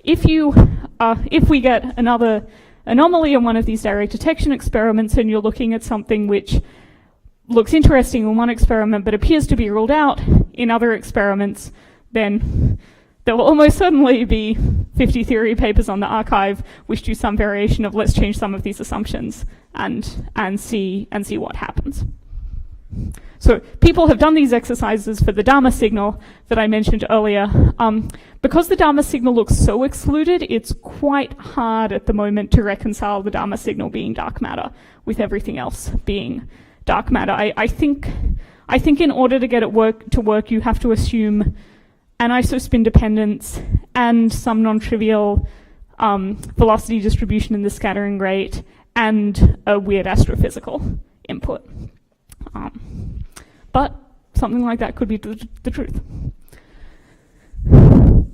if we get another anomaly in one of these direct detection experiments and you're looking at something which looks interesting in one experiment but appears to be ruled out in other experiments, then there will almost certainly be 50 theory papers on the archive which do some variation of let's change some of these assumptions and see what happens. So people have done these exercises for the Dharma signal that I mentioned earlier. Because the Dharma signal looks so excluded, it's quite hard at the moment to reconcile the Dharma signal being dark matter with everything else being dark matter. I think in order to get it to work, you have to assume an isospin dependence and some non-trivial velocity distribution in the scattering rate and a weird astrophysical input. But something like that could be the truth.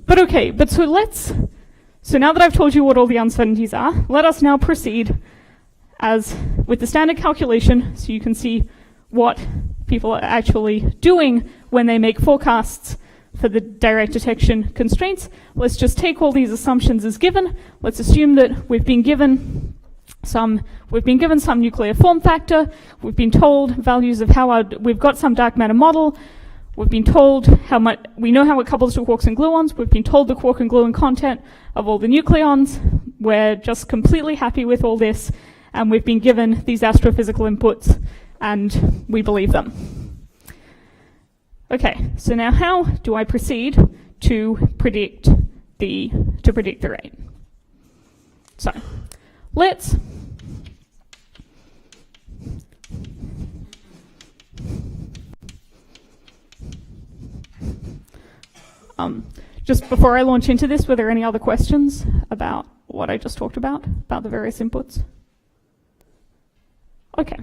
But okay, so now that I've told you what all the uncertainties are, let us now proceed as with the standard calculation so you can see what people are actually doing when they make forecasts for the direct detection constraints. Let's just take all these assumptions as given. Let's assume that we've been given some nuclear form factor. We've been told values of we've got some dark matter model. We've been told we know how it couples to quarks and gluons. We've been told the quark and gluon content of all the nucleons. We're just completely happy with all this, and we've been given these astrophysical inputs, and we believe them. Okay, so now how do I proceed to predict the rate? So let's just before I launch into this, were there any other questions about what I just talked about the various inputs? Okay.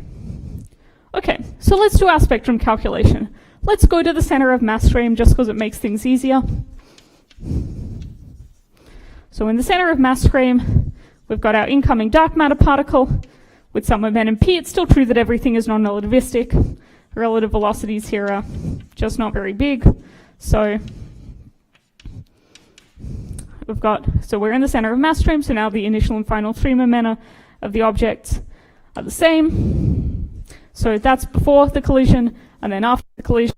Okay, so let's do our spectrum calculation. Let's go to the center of mass stream just because it makes things easier. So in the center of mass stream, we've got our incoming dark matter particle with some momentum p. It's still true that everything is non-relativistic. The relative velocities here are just not very big. So we're in the center of mass stream, so now the initial and final stream momenta of the objects are the same. So that's before the collision, and then after the collision,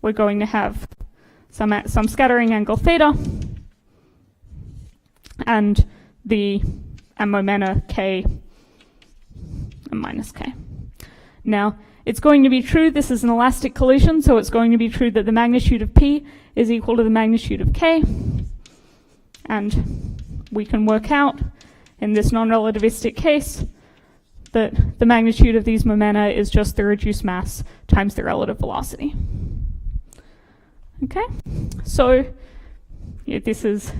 we're going to have some scattering angle theta and momenta k and minus k. Now, it's going to be true, this is an elastic collision, so it's going to be true that the magnitude of p is equal to the magnitude of k. And we can work out, in this non-relativistic case, that the magnitude of these momenta is just the reduced mass times the relative velocity. Okay, so yeah, this is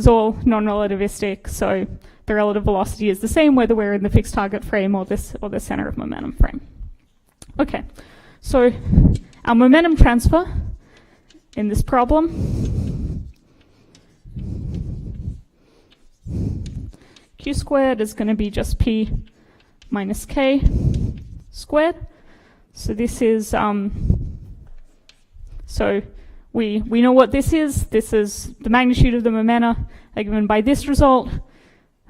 all non-relativistic, so the relative velocity is the same whether we're in the fixed target frame or the center of momentum frame. Okay, so our momentum transfer in this problem, q squared is going to be just p minus k squared. So this is, so we know what this is. This is the magnitude of the momenta are given by this result.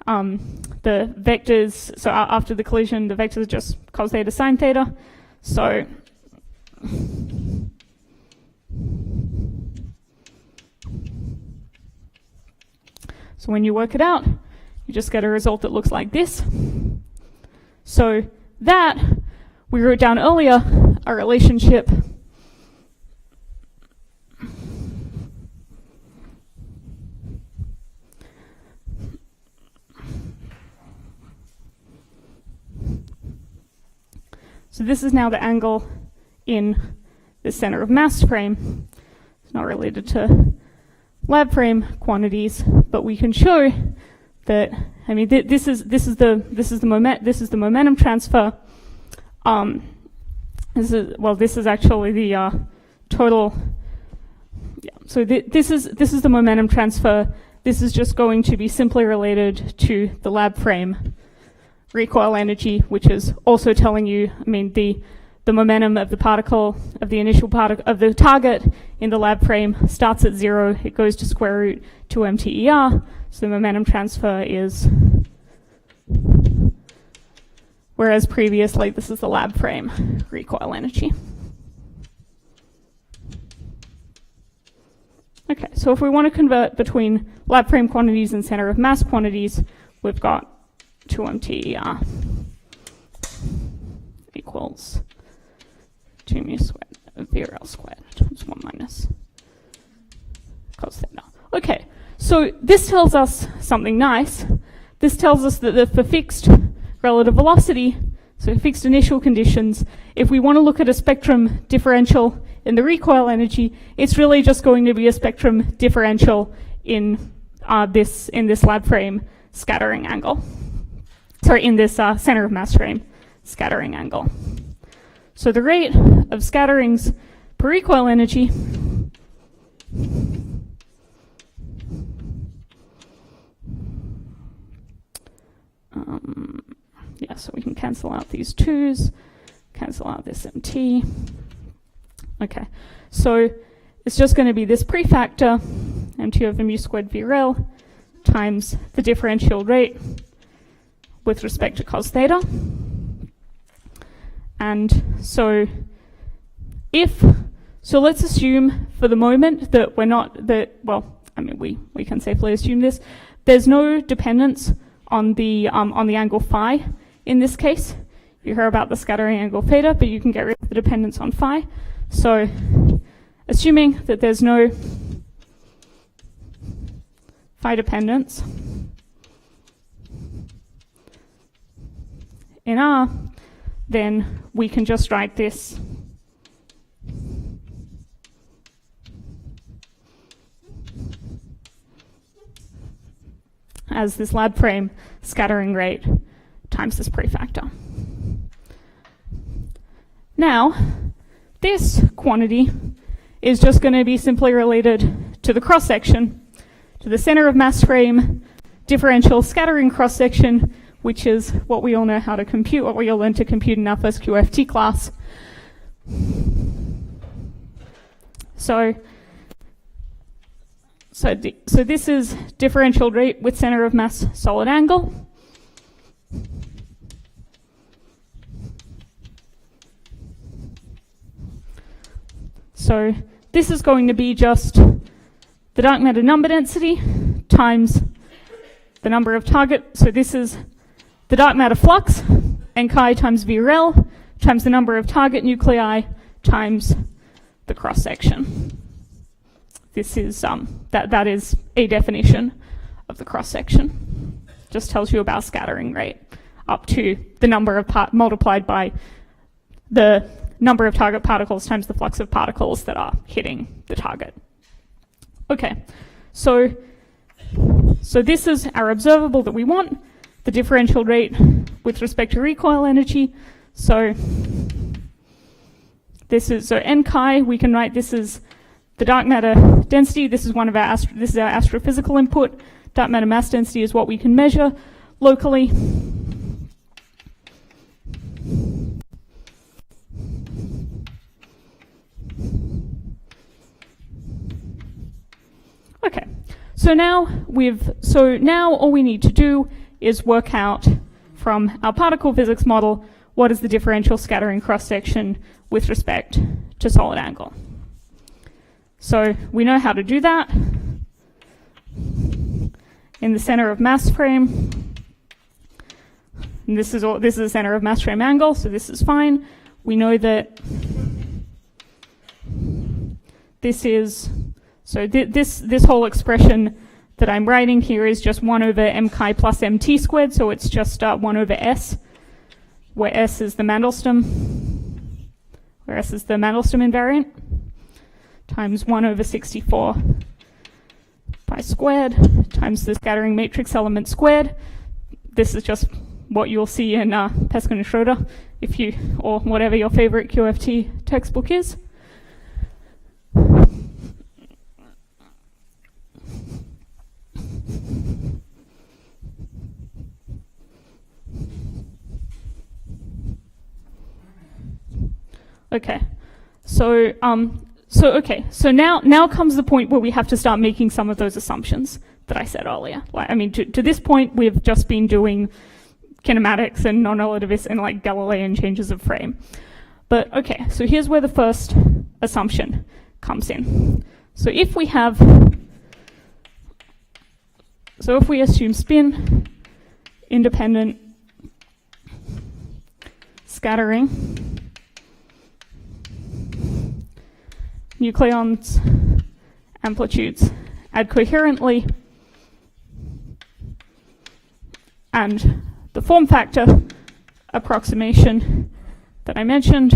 The vectors, so after the collision, the vectors are just cos theta sine theta. So when you work it out, you just get a result that looks like this. So that, we wrote down earlier, a relationship so this is now the angle in the center of mass frame. It's not related to lab frame quantities, but we can show that, I mean, this is the momentum transfer. This is actually the total. Yeah. So this is the momentum transfer. This is just going to be simply related to the lab frame recoil energy, which is also telling you, I mean, the momentum of the particle, of the initial particle, of the target in the lab frame starts at 0. It goes to square root 2 mTER. So the momentum transfer is, whereas previously this is the lab frame recoil energy. Okay, so if we want to convert between lab frame quantities and center of mass quantities, we've got 2 mTER equals 2 mu squared of VRL squared times 1 minus cos theta. Okay, so this tells us something nice. This tells us that for fixed relative velocity, so fixed initial conditions, if we want to look at a spectrum differential in the recoil energy, it's really just going to be a spectrum differential in this lab frame scattering angle. Sorry, in this center of mass frame scattering angle. So the rate of scatterings per recoil energy so we can cancel out these 2's, cancel out this MT. Okay, so it's just going to be this prefactor, MT over mu squared VRL, times the differential rate with respect to cos theta. And so let's assume for the moment that we can safely assume this. There's no dependence on the angle phi in this case. you hear about the scattering angle theta, but you can get rid of the dependence on phi. So assuming that there's no phi dependence in R, then we can just write this as this lab frame scattering rate times this prefactor. Now, this quantity is just going to be simply related to the cross-section, to the center of mass frame differential scattering cross-section, which is what we all know how to compute, what we all learned to compute in our first QFT class. So this is differential rate with center of mass solid angle. So this is going to be just the dark matter number density times the number of target. So this is the dark matter flux, Nchi times VRL, times the number of target nuclei times the cross-section. This is, that is a definition of the cross-section. Just tells you about scattering rate up to the number of multiplied by the number of target particles times the flux of particles that are hitting the target. Okay, so this is our observable that we want, the differential rate with respect to recoil energy. So this is, so Nchi, we can write this is the dark matter density. This is one of our this is our astrophysical input. Dark matter mass density is what we can measure locally. Okay, so now all we need to do is work out from our particle physics model what is the differential scattering cross-section with respect to solid angle. So we know how to do that. In the center of mass frame, and this is the center of mass frame angle, so this is fine. We know that this is, so this whole expression that I'm writing here is just 1 over mchi plus mt squared, so it's just 1 over s, where s is the Mandelstam invariant, times 1 over 64 pi squared, times the scattering matrix element squared. This is just what you'll see in Peskin and Schroeder, or whatever your favorite QFT textbook is. Okay, so now comes the point where we have to start making some of those assumptions that I said earlier. Like, I mean, to this point, we've just been doing kinematics and non-relativist and like Galilean changes of frame. But okay, so here's where the first assumption comes in. So if we assume spin independent scattering, nucleons, amplitudes add coherently, and the form factor approximation that I mentioned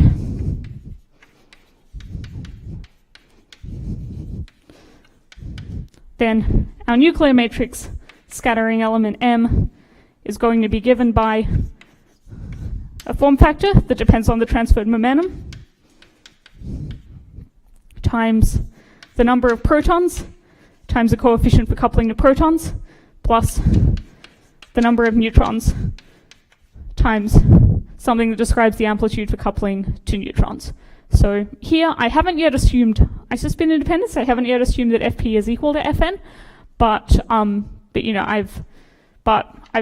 then our nuclear matrix scattering element M is going to be given by a form factor that depends on the transferred momentum times the number of protons times the coefficient for coupling to protons plus the number of neutrons times something that describes the amplitude for coupling to neutrons. So here I haven't yet assumed isospin independence. I haven't yet assumed that Fp is equal to Fn, but you know I've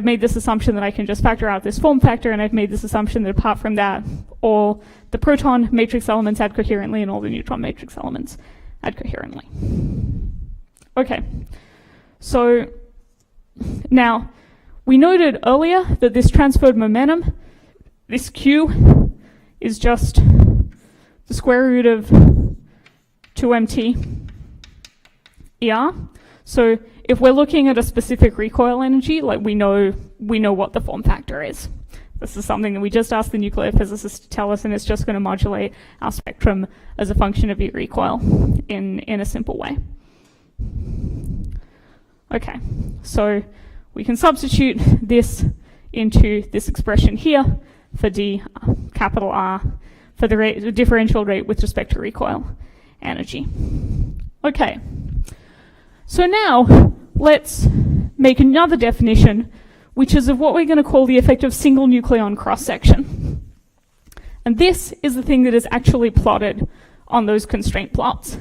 made this assumption that I can just factor out this form factor, and I've made this assumption that apart from that, all the proton matrix elements add coherently and all the neutron matrix elements add coherently. Okay, so now we noted earlier that this transferred momentum this Q is just the square root of 2mt ER. So if we're looking at a specific recoil energy, like we know what the form factor is. This is something that we just asked the nuclear physicists to tell us, and it's just going to modulate our spectrum as a function of the recoil in a simple way. Okay, so we can substitute this into this expression here for d capital R for the differential rate with respect to recoil energy. Okay, so now let's make another definition, which is of what we're going to call the effect of single nucleon cross-section. And this is the thing that is actually plotted on those constraint plots.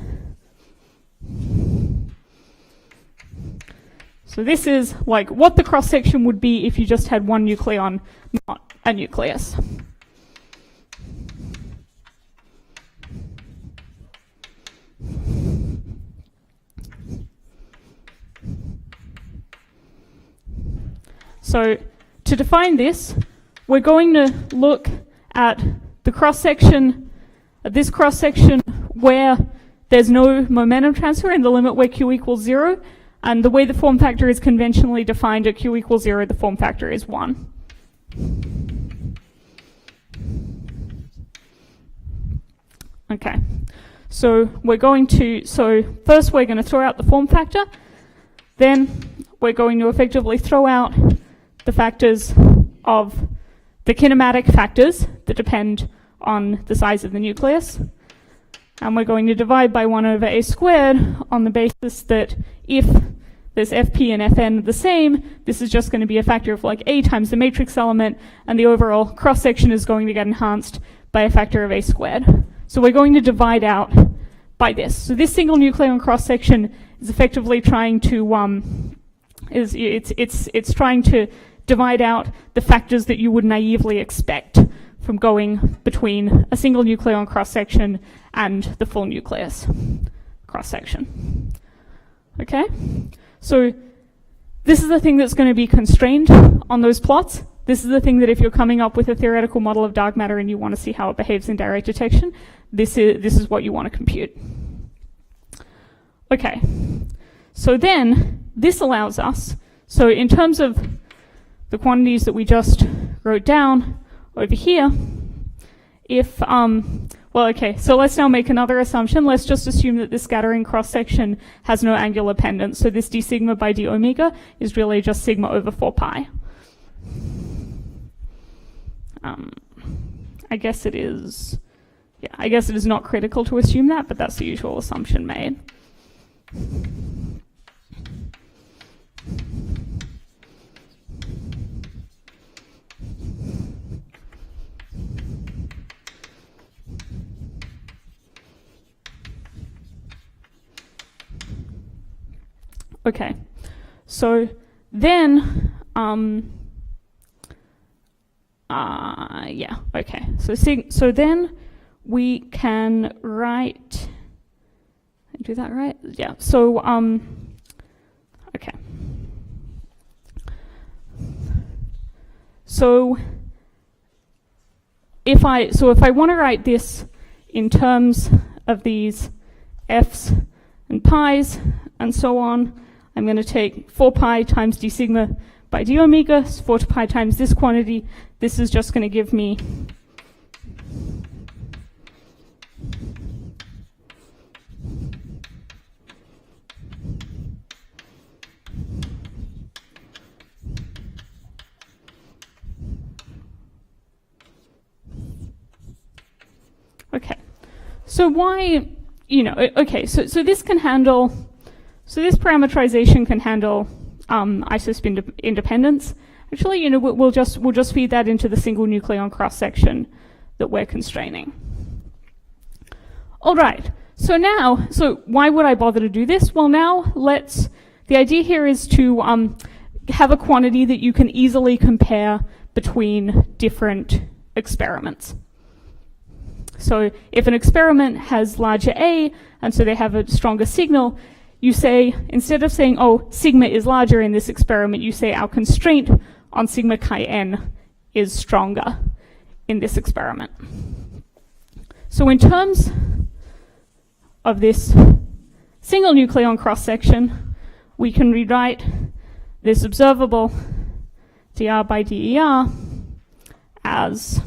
So this is like what the cross-section would be if you just had one nucleon, not a nucleus. So to define this, we're going to look at the cross-section, this cross-section where there's no momentum transfer in the limit where Q equals 0, and the way the form factor is conventionally defined at Q equals 0, the form factor is 1. Okay, so first we're going to throw out the form factor, then we're going to effectively throw out the factors of the kinematic factors that depend on the size of the nucleus. And we're going to divide by 1 over a squared on the basis that if there's Fp and Fn the same, this is just going to be a factor of like a times the matrix element, and the overall cross-section is going to get enhanced by a factor of a squared. So we're going to divide out by this. So this single nucleon cross-section is effectively trying to it's trying to divide out the factors that you would naively expect from going between a single nucleon cross-section and the full nucleus cross-section. Okay? So this is the thing that's going to be constrained on those plots. This is the thing that if you're coming up with a theoretical model of dark matter and you want to see how it behaves in direct detection, this is what you want to compute. Okay. So then this allows us, so in terms of the quantities that we just wrote down over here, if, well, okay, so let's now make another assumption. Let's just assume that this scattering cross-section has no angular pendant. So this d sigma by d omega is really just sigma over 4 pi. I guess it is, yeah, I guess it is not critical to assume that, but that's the usual assumption made. Okay, so then, yeah, okay. So then we can write, do that right? Yeah, so, okay. So if I want to write this in terms of these f's and pi's and so on, I'm going to take 4 pi times d sigma by d omega, 4 pi times this quantity. This is just going to give me okay. So why, okay, so this can handle, so this parameterization can handle isospin independence. Actually, we'll just feed that into the single nucleon cross-section that we're constraining. All right, so now, why would I bother to do this? Well, now the idea here is to have a quantity that you can easily compare between different experiments. So if an experiment has larger A, and so they have a stronger signal, you say, instead of saying, oh, sigma is larger in this experiment, you say our constraint on sigma chi n is stronger in this experiment. So in terms of this single nucleon cross-section, we can rewrite this observable dr by der as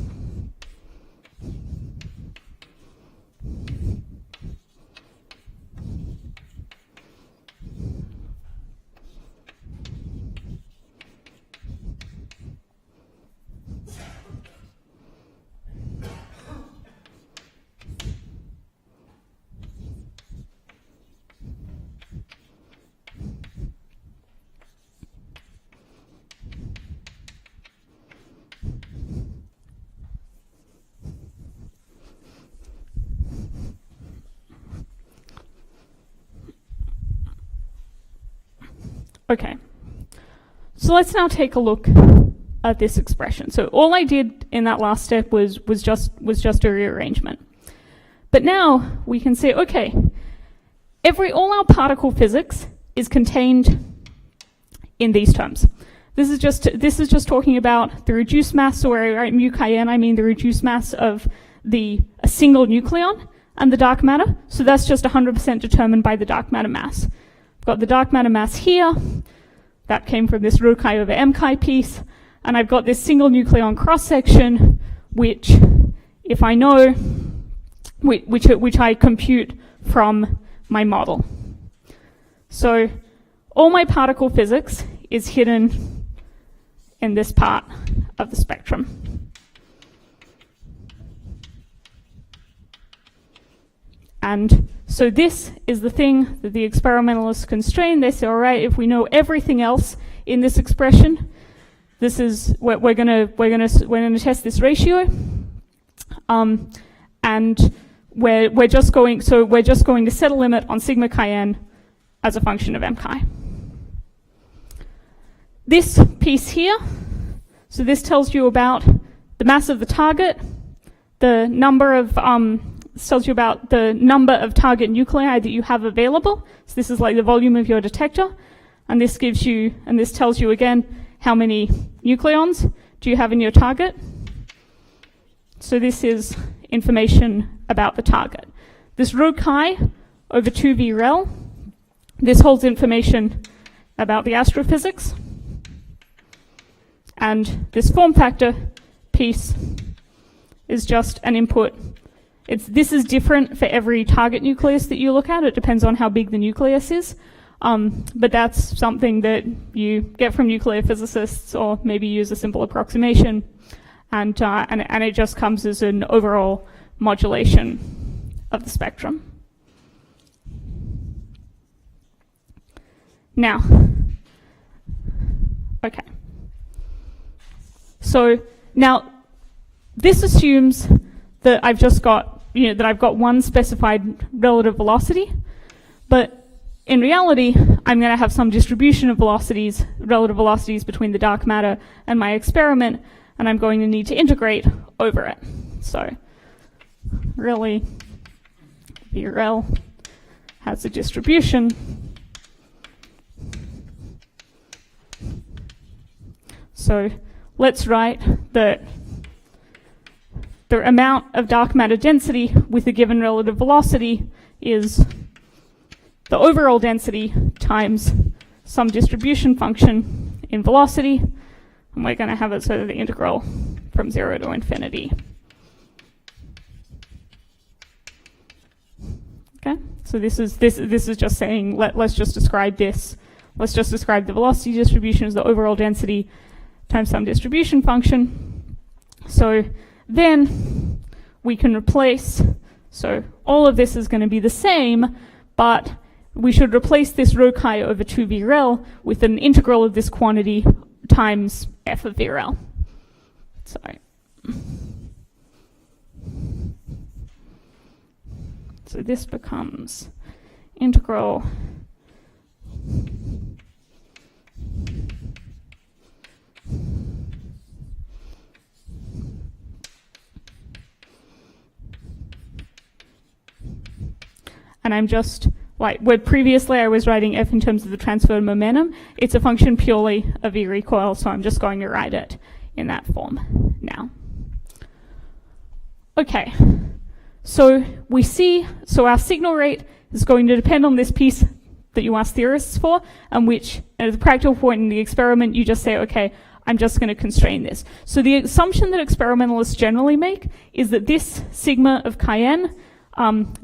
okay, so let's now take a look at this expression. So all I did in that last step was just a rearrangement. But now we can say, okay, all our particle physics is contained in these terms. This is just talking about the reduced mass, so where I write mu chi n, I mean the reduced mass of a single nucleon and the dark matter. So that's just 100% determined by the dark matter mass. I've got the dark matter mass here. That came from this rho chi over m chi piece. And I've got this single nucleon cross-section, which, if I know, which I compute from my model. So all my particle physics is hidden in this part of the spectrum. And so this is the thing that the experimentalists constrain. They say, all right, if we know everything else in this expression, this is we're gonna test this ratio, and we're just going to set a limit on sigma chi n as a function of m chi. This piece here, so this tells you about the mass of the target, the number of tells you about the number of target nuclei that you have available. So this is like the volume of your detector, and this tells you again how many nucleons do you have in your target. So this is information about the target. This rho chi over 2v rel, this holds information about the astrophysics. And this form factor piece is just an input. This is different for every target nucleus that you look at. It depends on how big the nucleus is. But that's something that you get from nuclear physicists, or maybe use a simple approximation. And it just comes as an overall modulation of the spectrum. Now, okay. So now this assumes that I've just got, that I've got one specified relative velocity, but in reality, I'm going to have some distribution of velocities, relative velocities between the dark matter and my experiment, and I'm going to need to integrate over it. So really, VRL has a distribution. So let's write that the amount of dark matter density with a given relative velocity is the overall density times some distribution function in velocity, and we're going to have it so that the integral from 0 to infinity. Okay, so this is just saying let's just describe this. Let's just describe the velocity distribution as the overall density times some distribution function. So then we can replace, so all of this is going to be the same, but we should replace this rho chi over 2v rel with an integral of this quantity times f of vrel. So this becomes integral and I'm just, like, where previously I was writing f in terms of the transferred momentum, it's a function purely of E recoil, so I'm just going to write it in that form now. Okay, so we see, so our signal rate is going to depend on this piece that you ask theorists for, and which, at the practical point in the experiment, you just say, okay, I'm just going to constrain this. So the assumption that experimentalists generally make is that this sigma of chi n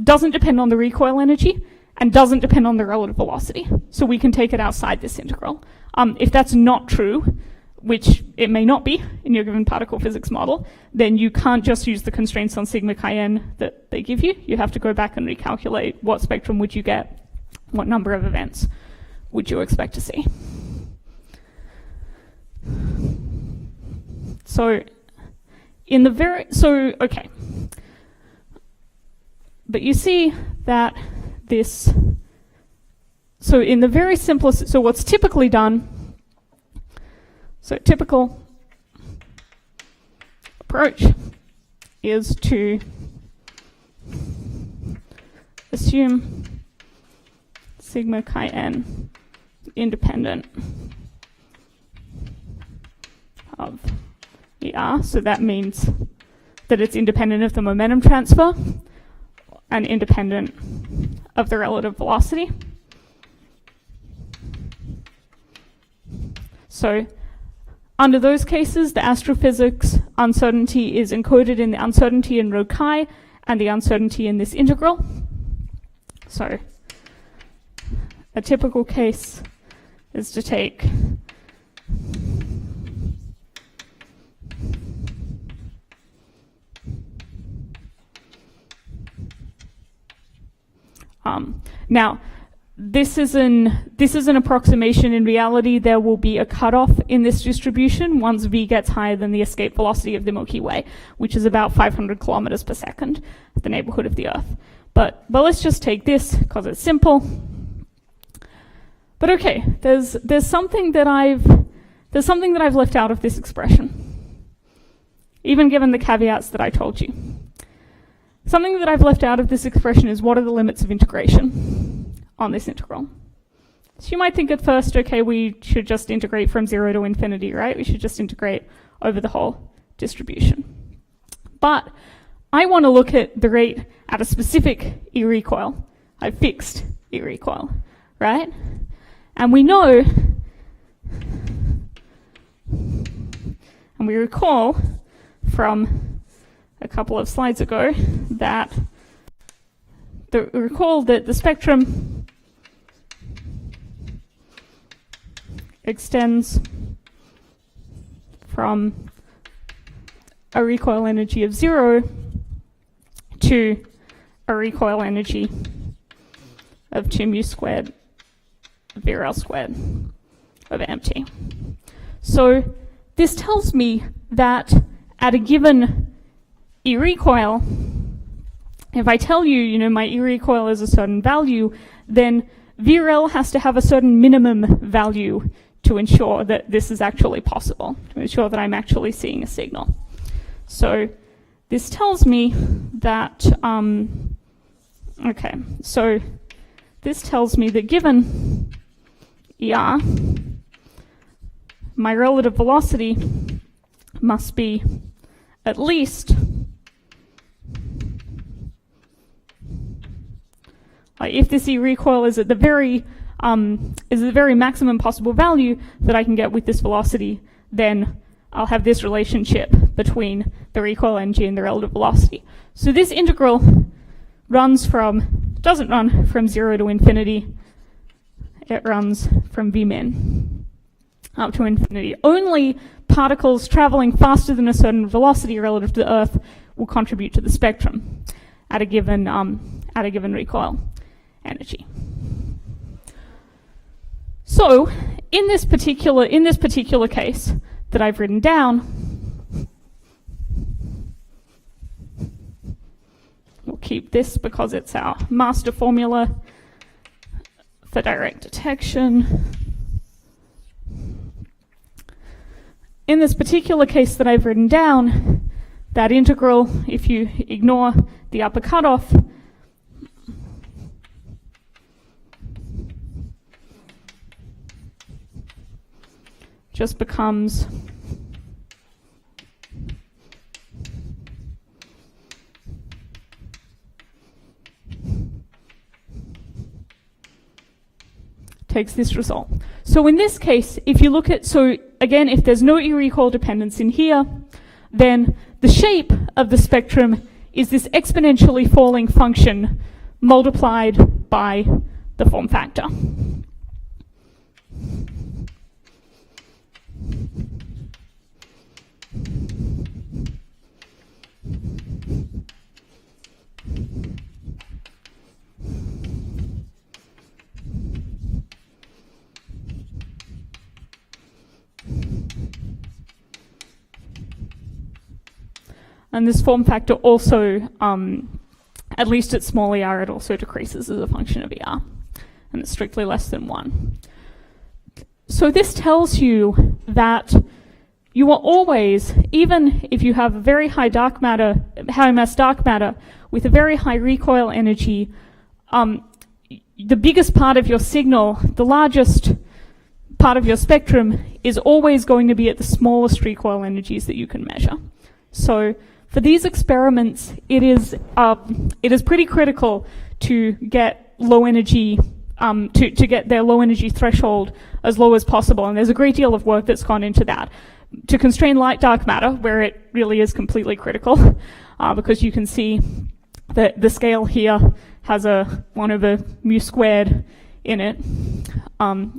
doesn't depend on the recoil energy and doesn't depend on the relative velocity. So we can take it outside this integral. If that's not true, which it may not be in your given particle physics model, then you can't just use the constraints on sigma chi n that they give you. You have to go back and recalculate what spectrum would you get, what number of events would you expect to see. So in the okay. But you see that this, so in the very simplest, so what's typically done, so typical approach is to assume sigma chi n independent of ER, so that means that it's independent of the momentum transfer and independent of the relative velocity. So under those cases, the astrophysics uncertainty is encoded in the uncertainty in rho chi and the uncertainty in this integral. So a typical case is to take now, this is an approximation. In reality, there will be a cutoff in this distribution once v gets higher than the escape velocity of the Milky Way, which is about 500 kilometers per second at the neighborhood of the Earth. But let's just take this because it's simple. But okay, there's something that I've left out of this expression, even given the caveats that I told you. Something that I've left out of this expression is what are the limits of integration on this integral. So you might think at first, okay, we should just integrate from 0 to infinity, right? We should just integrate over the whole distribution. But I want to look at the rate at a specific e-recoil, a fixed e-recoil, right? And we know, and we recall from a couple of slides ago that the spectrum extends from a recoil energy of 0 to a recoil energy of 2 mu squared VRL squared over mt. So this tells me that at a given e-recoil, if I tell you, my e-recoil is a certain value, then VRL has to have a certain minimum value to ensure that this is actually possible, to ensure that I'm actually seeing a signal. So this tells me that, okay, so this tells me that given ER, my relative velocity must be at least if this e-recoil is at the very maximum possible value that I can get with this velocity, then I'll have this relationship between the recoil energy and the relative velocity. So this integral doesn't run from 0 to infinity. It runs from Vmin up to infinity. Only particles traveling faster than a certain velocity relative to the Earth will contribute to the spectrum at a given recoil energy. So in this particular case that I've written down, we'll keep this because it's our master formula for direct detection. In this particular case that I've written down, that integral, if you ignore the upper cutoff, just becomes takes this result. So in this case, if you look at, so again, if there's no E-recoil dependence in here, then the shape of the spectrum is this exponentially falling function multiplied by the form factor. And this form factor also, at least at small ER, it also decreases as a function of ER, and it's strictly less than 1. So this tells you that you are always, even if you have a very high dark matter, high mass dark matter with a very high recoil energy, the biggest part of your signal, the largest part of your spectrum, is always going to be at the smallest recoil energies that you can measure. So for these experiments, it is pretty critical to get low energy, to get their low energy threshold as low as possible. And there's a great deal of work that's gone into that. To constrain light dark matter, where it really is completely critical, because you can see that the scale here has a 1 over mu squared in it.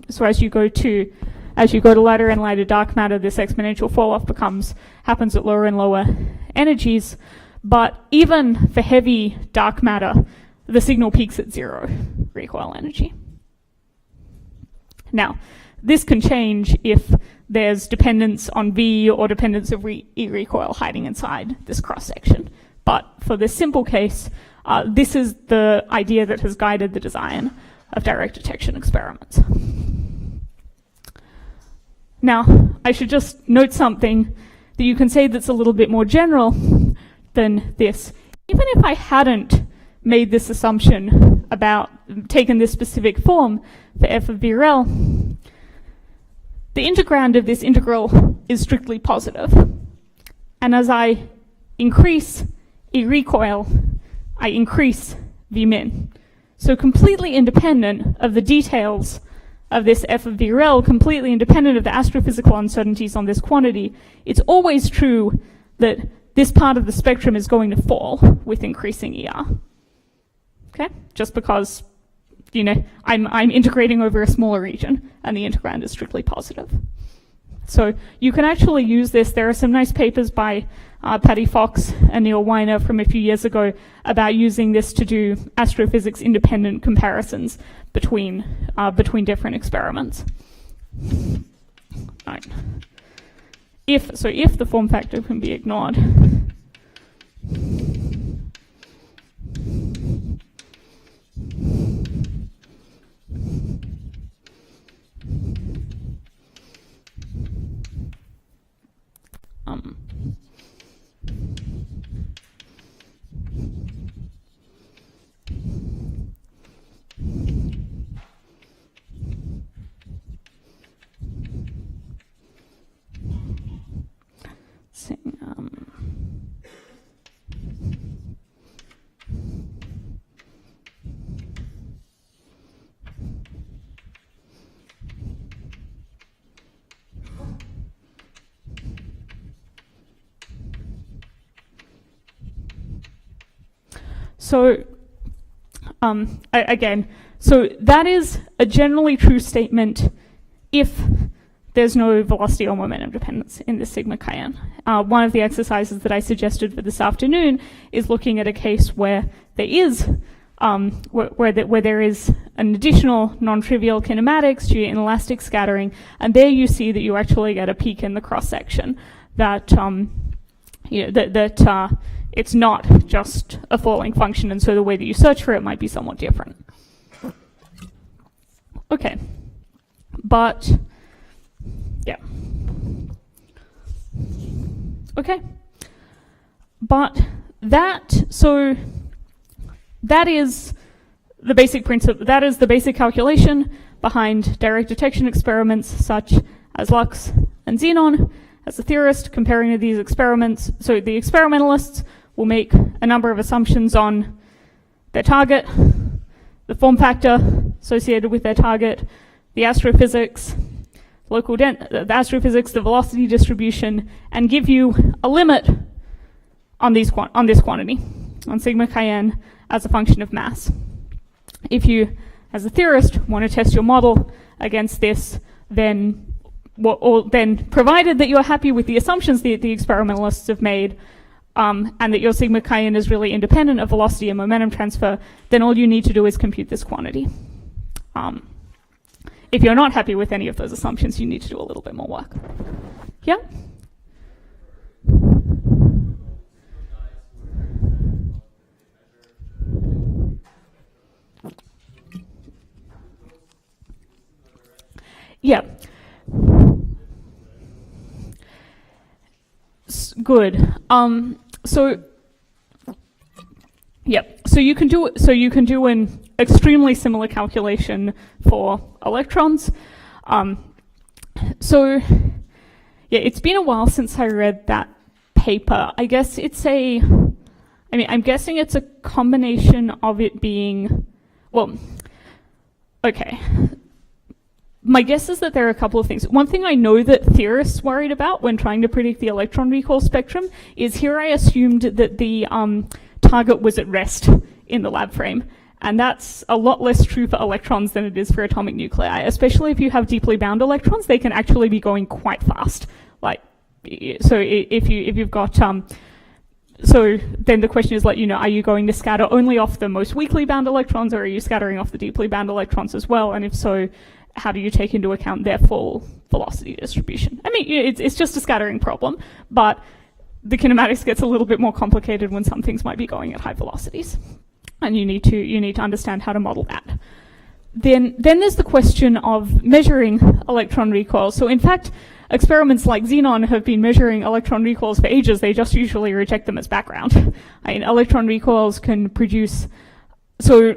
So as you go to lighter and lighter dark matter, this exponential fall off happens at lower and lower energies. But even for heavy dark matter, the signal peaks at 0 recoil energy. Now, this can change if there's dependence on V or dependence of E-recoil hiding inside this cross-section. But for this simple case, this is the idea that has guided the design of direct detection experiments. Now, I should just note something that you can say that's a little bit more general than this. Even if I hadn't made this assumption about taking this specific form for f of VRL, the integrand of this integral is strictly positive. And as I increase E-recoil, I increase Vmin. So completely independent of the details of this f of VRL, completely independent of the astrophysical uncertainties on this quantity, it's always true that this part of the spectrum is going to fall with increasing ER. Okay? Just because, you know, I'm integrating over a smaller region and the integrand is strictly positive. So you can actually use this. There are some nice papers by Patty Fox and Neil Weiner from a few years ago about using this to do astrophysics independent comparisons between different experiments. Right. If the form factor can be ignored, So, again, so that is a generally true statement if there's no velocity or momentum dependence in this sigma chi-n. One of the exercises that I suggested for this afternoon is looking at a case where there is where there is an additional non-trivial kinematics due to inelastic scattering, and there you see that you actually get a peak in the cross-section that it's not just a falling function, and so the way that you search for it might be somewhat different. Okay, but yeah. Okay, but that is the basic principle. That is the basic calculation behind direct detection experiments such as Lhc and Xenon. As a theorist, comparing to these experiments, so the experimentalists will make a number of assumptions on their target, the form factor associated with their target, the astrophysics, the astrophysics, the velocity distribution, and give you a limit on this quantity, on sigma chi n as a function of mass. If you, as a theorist, want to test your model against this, then provided that you're happy with the assumptions that the experimentalists have made, and that your sigma chi n is really independent of velocity and momentum transfer, then all you need to do is compute this quantity. If you're not happy with any of those assumptions, you need to do a little bit more work. Yeah? Yeah. Good. So you can do an extremely similar calculation for electrons. It's been a while since I read that paper. I guess I'm guessing it's a combination of it being, okay. My guess is that there are a couple of things. One thing I know that theorists worried about when trying to predict the electron recoil spectrum is here I assumed that the target was at rest in the lab frame. And that's a lot less true for electrons than it is for atomic nuclei, especially if you have deeply bound electrons. They can actually be going quite fast. So you've got, so then the question is are you going to scatter only off the most weakly bound electrons, or are you scattering off the deeply bound electrons as well? And if so, how do you take into account their full velocity distribution? I mean, it's just a scattering problem, but the kinematics gets a little bit more complicated when some things might be going at high velocities. And you need to understand how to model that. Then there's the question of measuring electron recoil. So in fact, experiments like Xenon have been measuring electron recoils for ages. They just usually reject them as background. I mean, electron recoils can produce, so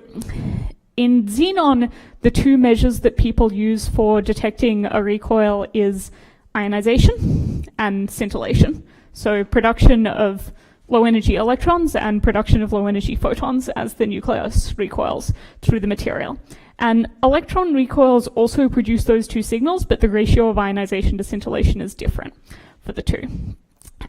in Xenon, the two measures that people use for detecting a recoil is ionization and scintillation. So production of low energy electrons and production of low energy photons as the nucleus recoils through the material. And electron recoils also produce those two signals, but the ratio of ionization to scintillation is different for the two.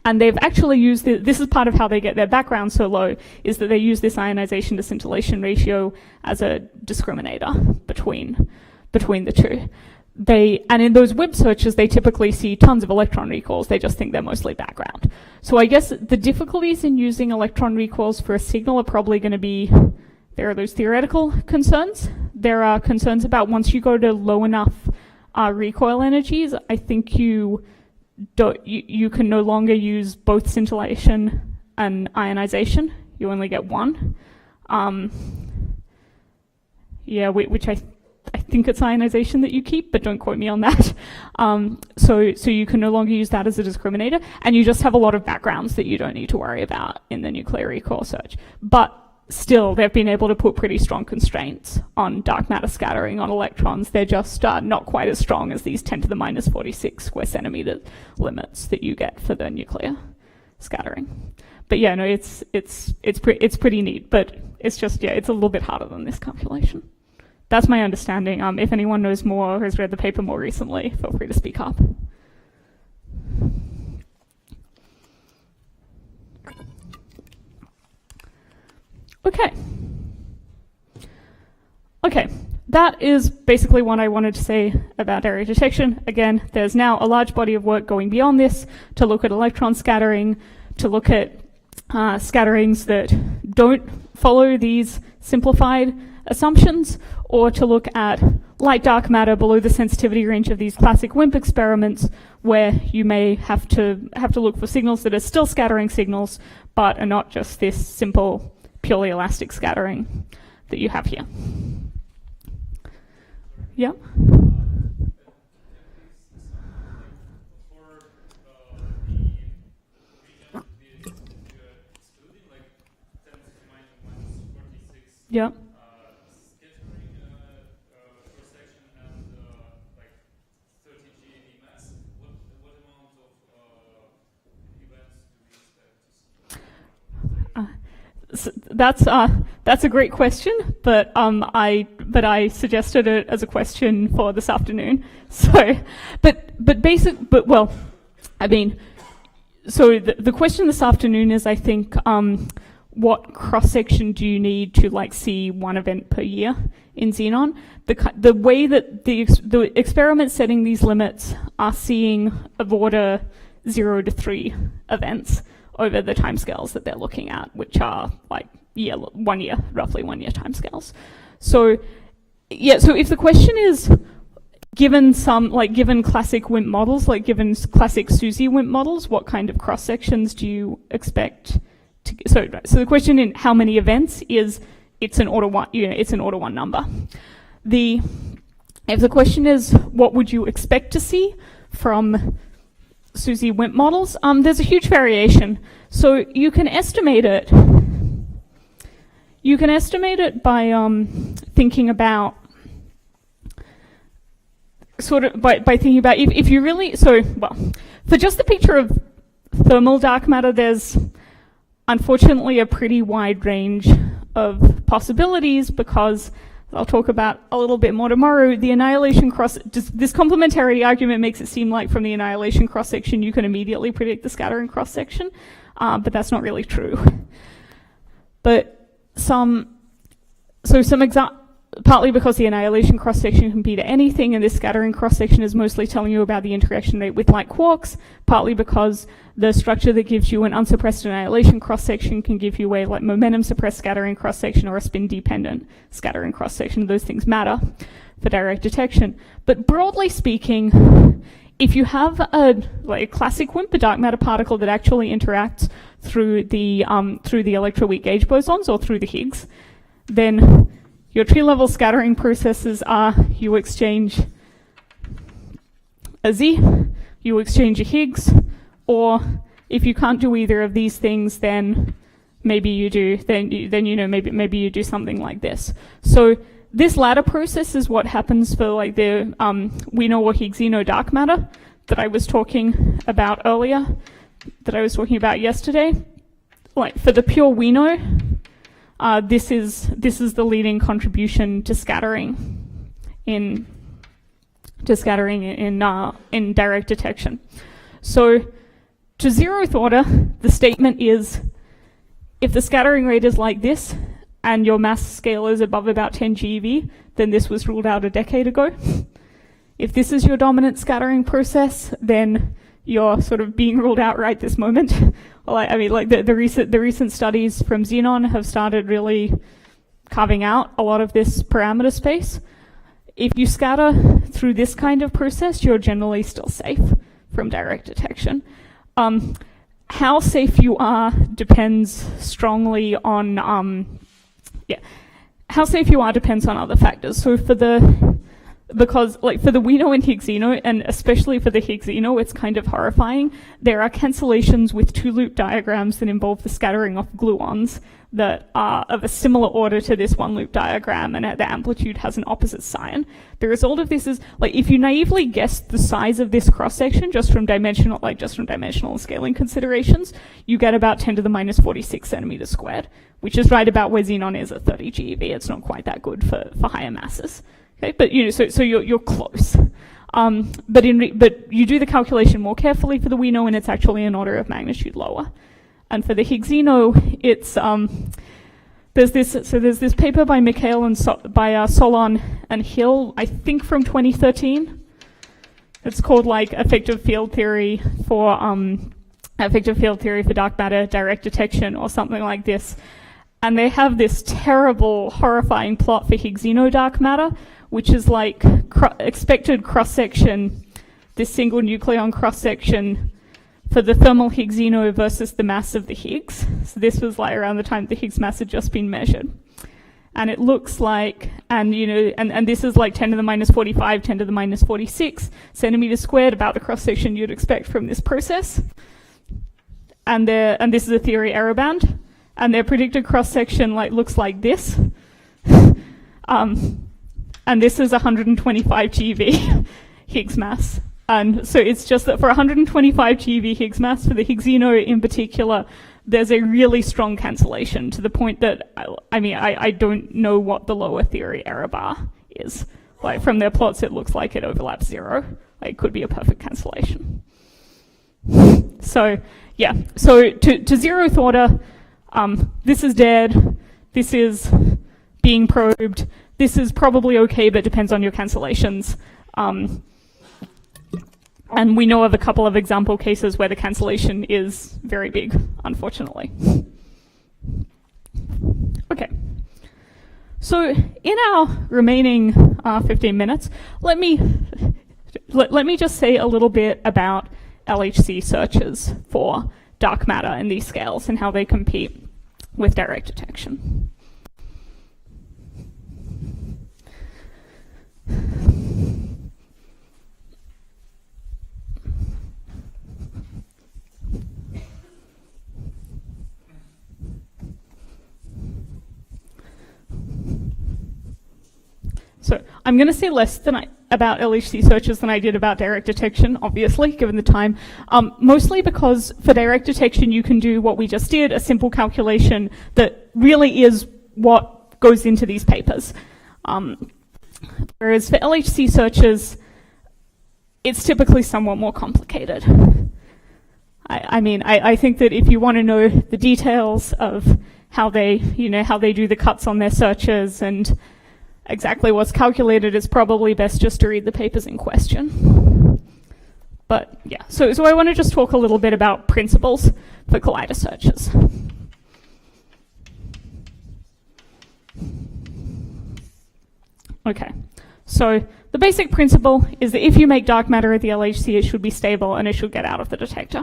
And they've actually used, this is part of how they get their background so low, is that they use this ionization to scintillation ratio as a discriminator between the two. And in those Wimps searches, they typically see tons of electron recoils. They just think they're mostly background. So I guess the difficulties in using electron recoils for a signal are probably going to be, there are those theoretical concerns. There are concerns about once you go to low enough recoil energies, I think you can no longer use both scintillation and ionization. You only get one. Which I think it's ionization that you keep, but don't quote me on that. So you can no longer use that as a discriminator, and you just have a lot of backgrounds that you don't need to worry about in the nuclear recoil search. But still, they've been able to put pretty strong constraints on dark matter scattering on electrons. They're just not quite as strong as these 10 to the minus 46 square centimeter limits that you get for the nuclear scattering. But yeah, no, it's pretty neat, but it's just, it's a little bit harder than this calculation. That's my understanding. If anyone knows more or has read the paper more recently, feel free to speak up. Okay, that is basically what I wanted to say about area detection. Again, there's now a large body of work going beyond this to look at electron scattering, to look at scatterings that don't follow these simplified assumptions, or to look at light dark matter below the sensitivity range of these classic Wimp experiments, where you may have to look for signals that are still scattering signals, but are not just this simple, purely elastic scattering that you have here. Yeah? Yeah. that's a great question, but I suggested it as a question for this afternoon. So, so the question this afternoon is, I think, what cross-section do you need to like see one event per year in Xenon? The way that the experiments setting these limits are seeing of order 0 to 3 events over the timescales that they're looking at, which are like roughly 1 year timescales. So yeah, so if the question is, given classic Wimp models, like given classic SUSY Wimp models, what kind of cross sections do you expect to? So the question in how many events is, it's an order one, it's an order one number. If the question is what would you expect to see from SUSY Wimp models, there's a huge variation. So you can estimate it. You can estimate it by thinking about by thinking about if you really for just the picture of thermal dark matter, there's unfortunately a pretty wide range of possibilities, because I'll talk about a little bit more tomorrow. The annihilation this complementarity argument makes it seem like from the annihilation cross-section you can immediately predict the scattering cross-section, but that's not really true. But partly because the annihilation cross-section can be to anything, and this scattering cross-section is mostly telling you about the interaction rate with light quarks, partly because the structure that gives you an unsuppressed annihilation cross-section can give you a like momentum-suppressed scattering cross-section or a spin-dependent scattering cross-section. Those things matter for direct detection. But broadly speaking, if you have a classic Wimp, a dark matter particle that actually interacts through the electroweak gauge bosons or through the Higgs, then your tree-level scattering processes are you exchange a Z, you exchange a Higgs, or if you can't do either of these things, then maybe you do. Maybe you do something like this. So this latter process is what happens for like the Wino or Higgsino dark matter that I was talking about earlier, that I was talking about yesterday. Like for the pure Wino, this is the leading contribution to scattering in direct detection. So to 0th order, the statement is, if the scattering rate is like this and your mass scale is above about 10 GeV, then this was ruled out a decade ago. If this is your dominant scattering process, then you're sort of being ruled out right this moment. Well, I mean, like the recent studies from Xenon have started really carving out a lot of this parameter space. If you scatter through this kind of process, you're generally still safe from direct detection. How safe you are depends strongly on how safe you are depends on other factors. So for the Wino and Higgsino, and especially for the Higgsino, it's kind of horrifying. There are cancellations with 2-loop diagrams that involve the scattering of gluons that are of a similar order to this 1-loop diagram, and the amplitude has an opposite sign. The result of this is, like, if you naively guess the size of this cross-section just from dimensional and scaling considerations, you get about 10 to the minus 46 centimeters squared, which is right about where Xenon is at 30 GeV. It's not quite that good for higher masses. Okay, but so you're close. But you do the calculation more carefully for the Wino, and it's actually an order of magnitude lower. And for the Higgsino, it's there's this paper by Mikhail and Solon and Hill, I think from 2013. It's called like effective field theory for dark matter direct detection or something like this. And they have this terrible, horrifying plot for Higgsino dark matter, which is like expected cross-section, this single nucleon cross-section for the thermal Higgsino versus the mass of the Higgs. So this was like around the time the Higgs mass had just been measured. And it looks like, and this is like 10 to the minus 45, 10 to the minus 46 centimeters squared, about the cross-section you'd expect from this process. And this is a theory error band. And their predicted cross-section looks like this. And this is 125 GeV Higgs mass. And so it's just that for 125 GeV Higgs mass, for the Higgsino in particular, there's a really strong cancellation to the point that, I don't know what the lower theory error bar is. Like, from their plots, it looks like it overlaps 0. Like, it could be a perfect cancellation. So, yeah. So, to 0th order, this is dead. This is being probed. This is probably okay, but depends on your cancellations. And we know of a couple of example cases where the cancellation is very big, unfortunately. Okay. So in our remaining 15 minutes, let me just say a little bit about LHC searches for dark matter in these scales and how they compete with direct detection. So I'm going to say less about LHC searches than I did about direct detection, obviously, given the time. Mostly because for direct detection, you can do what we just did, a simple calculation that really is what goes into these papers. Whereas for LHC searches, it's typically somewhat more complicated. I think that if you want to know the details of how they do the cuts on their searches and exactly what's calculated, it's probably best just to read the papers in question. But yeah, so I want to just talk a little bit about principles for collider searches. Okay, so the basic principle is that if you make dark matter at the LHC, it should be stable and it should get out of the detector.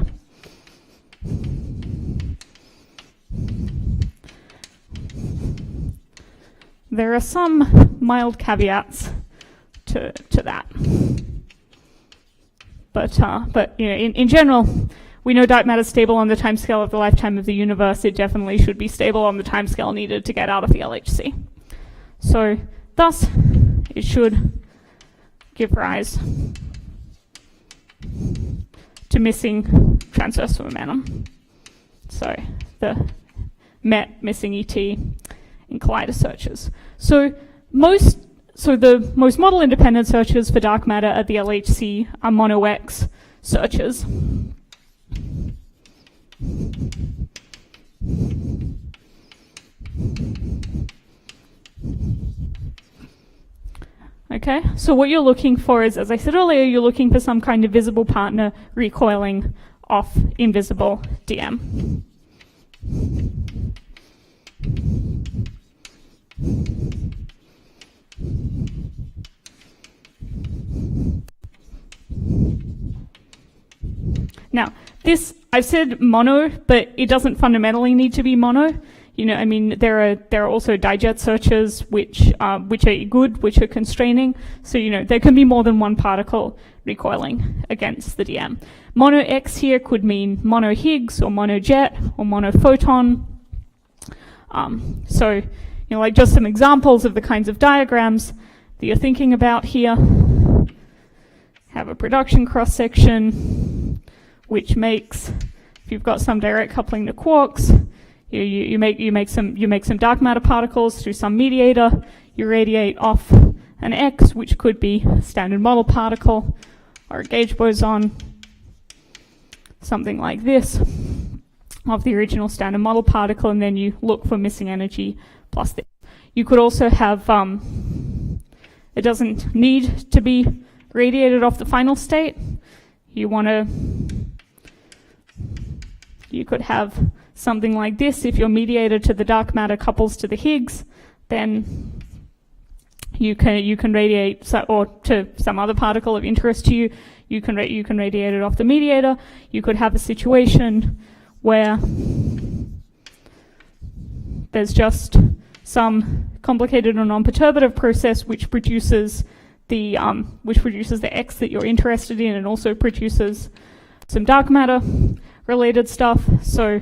There are some mild caveats to that, but in general, we know dark matter is stable on the timescale of the lifetime of the universe. It definitely should be stable on the timescale needed to get out of the LHC. So, thus, it should give rise to missing transverse momentum. So, the missing ET in collider searches. So the most model independent searches for dark matter at the LHC are mono X searches. Okay, so what you're looking for is, as I said earlier, you're looking for some kind of visible partner recoiling off invisible DM. Now, this, I've said mono, but it doesn't fundamentally need to be mono. There are also dijet searches which are good, which are constraining. So, there can be more than one particle recoiling against the DM. Mono X here could mean mono Higgs or mono jet or mono photon. Like just some examples of the kinds of diagrams that you're thinking about here. Have a production cross-section, which makes, if you've got some direct coupling to quarks, you make some dark matter particles through some mediator. You radiate off an X, which could be a standard model particle or a gauge boson, something like this, of the original standard model particle, and then you look for missing energy plus this. You could also have, it doesn't need to be radiated off the final state. You could have something like this. If your mediator to the dark matter couples to the Higgs, then you can radiate, or to some other particle of interest to you, you can radiate it off the mediator. You could have a situation where there's just some complicated or non-perturbative process which produces the X that you're interested in, and also produces some dark matter related stuff. So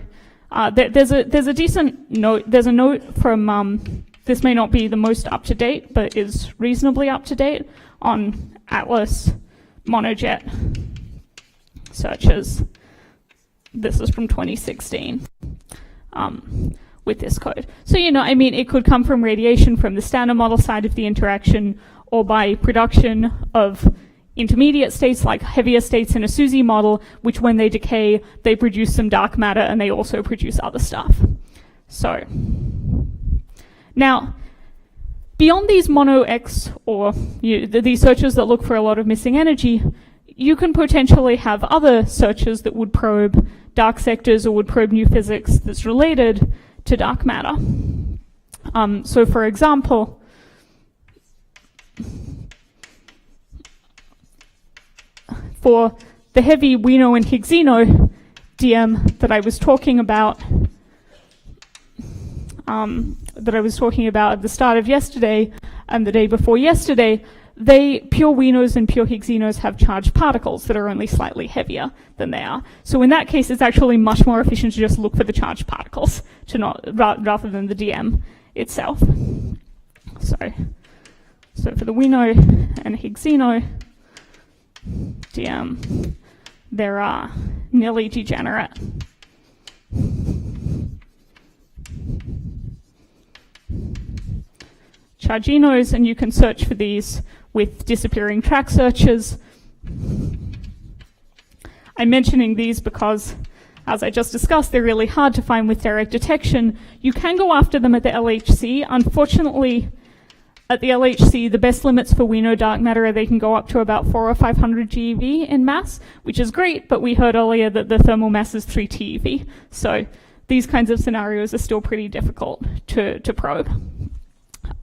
there's a decent note. There's a note from this may not be the most up to date, but is reasonably up to date on Atlas monojet searches this is from 2016 with this code. So, you know, I mean, it could come from radiation from the standard model side of the interaction, or by production of intermediate states, like heavier states in a SUSY model, which when they decay, they produce some dark matter and they also produce other stuff. So, now, beyond these mono-X, or these searches that look for a lot of missing energy, you can potentially have other searches that would probe dark sectors or would probe new physics that's related to dark matter. So for example, for the heavy Wino and Higgs-Xeno DM that I was talking about, at the start of yesterday and the day before yesterday, pure Winos and pure Higgs-Xenos have charged particles that are only slightly heavier than they are. So in that case, it's actually much more efficient to just look for the charged particles rather than the DM itself. So for the Wino and Higgs-Xeno DM, there are nearly degenerate charginos, and you can search for these with disappearing track searches. I'm mentioning these because, as I just discussed, they're really hard to find with direct detection. You can go after them at the LHC. Unfortunately, at the LHC, the best limits for Wino dark matter are they can go up to about 400 or 500 GeV in mass, which is great, but we heard earlier that the thermal mass is 3 TeV. So these kinds of scenarios are still pretty difficult to probe.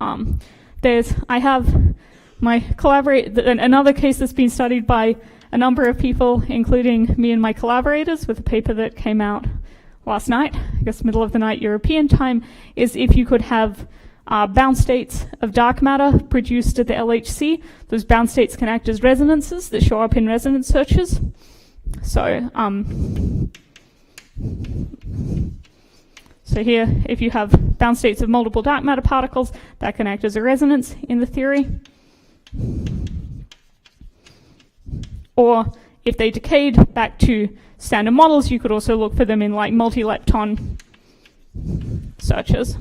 I have my another case that's been studied by a number of people, including me and my collaborators, with a paper that came out last night, I guess middle of the night European time, is if you could have bound states of dark matter produced at the LHC. Those bound states can act as resonances that show up in resonance searches. So here, if you have bound states of multiple dark matter particles, that can act as a resonance in the theory. Or if they decayed back to standard models, you could also look for them in like multi-lepton searches.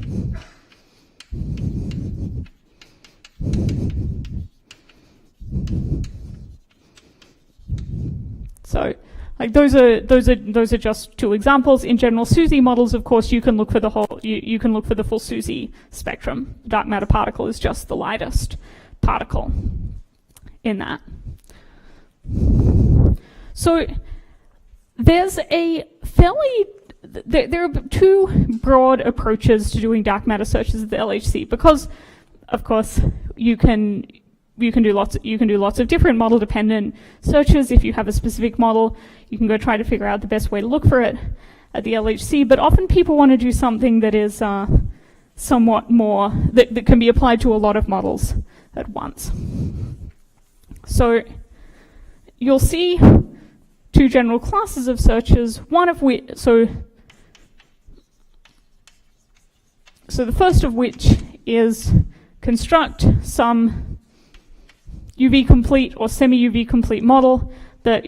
So, like those are just two examples. In general, SUSY models, of course, you can look for the whole. You can look for the full SUSY spectrum. Dark matter particle is just the lightest particle in that. So there's a fairly there are two broad approaches to doing dark matter searches at the LHC, because, of course, you can do lots of different model dependent searches. If you have a specific model, you can go try to figure out the best way to look for it at the LHC. But often people want to do something that is somewhat more that can be applied to a lot of models at once. So you'll see two general classes of searches. One of which so the first of which is construct some UV complete or semi-UV complete model that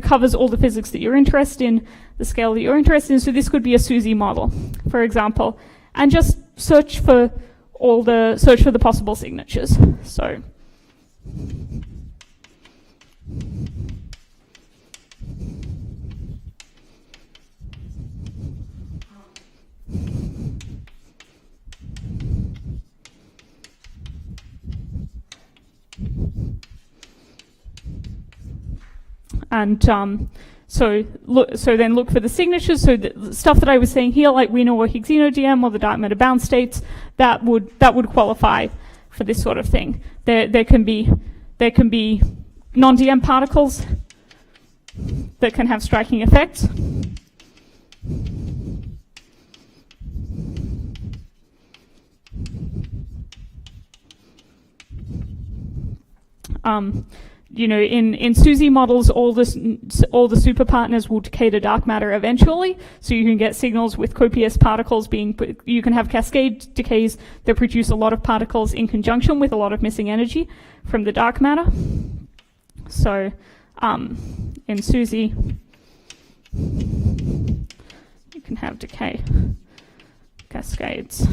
covers all the physics that you're interested in, the scale that you're interested in. So this could be a SUSY model, for example, and just search for the possible signatures. So then look for the signatures. So the stuff that I was saying here, like Wino or Higgs-Xeno DM or the dark matter bound states, that would qualify for this sort of thing. There can be non-DM particles that can have striking effects. In SUSY models, all the superpartners will decay to dark matter eventually, so you can get signals with copious particles you can have cascade decays that produce a lot of particles in conjunction with a lot of missing energy from the dark matter. So in SUSY, can have decay cascades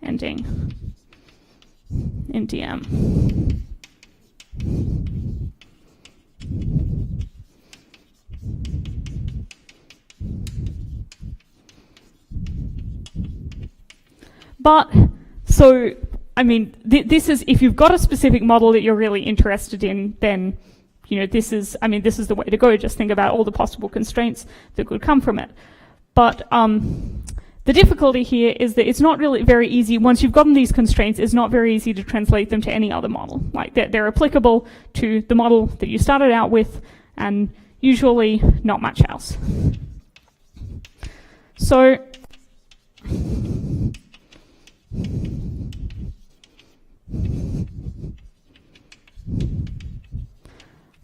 ending in DM. But, so, I mean, this is, if you've got a specific model that you're really interested in, then, you know, this is the way to go. Just think about all the possible constraints that could come from it. But the difficulty here is that it's not really very easy, once you've gotten these constraints, it's not very easy to translate them to any other model. Like, they're applicable to the model that you started out with, and usually not much else. So,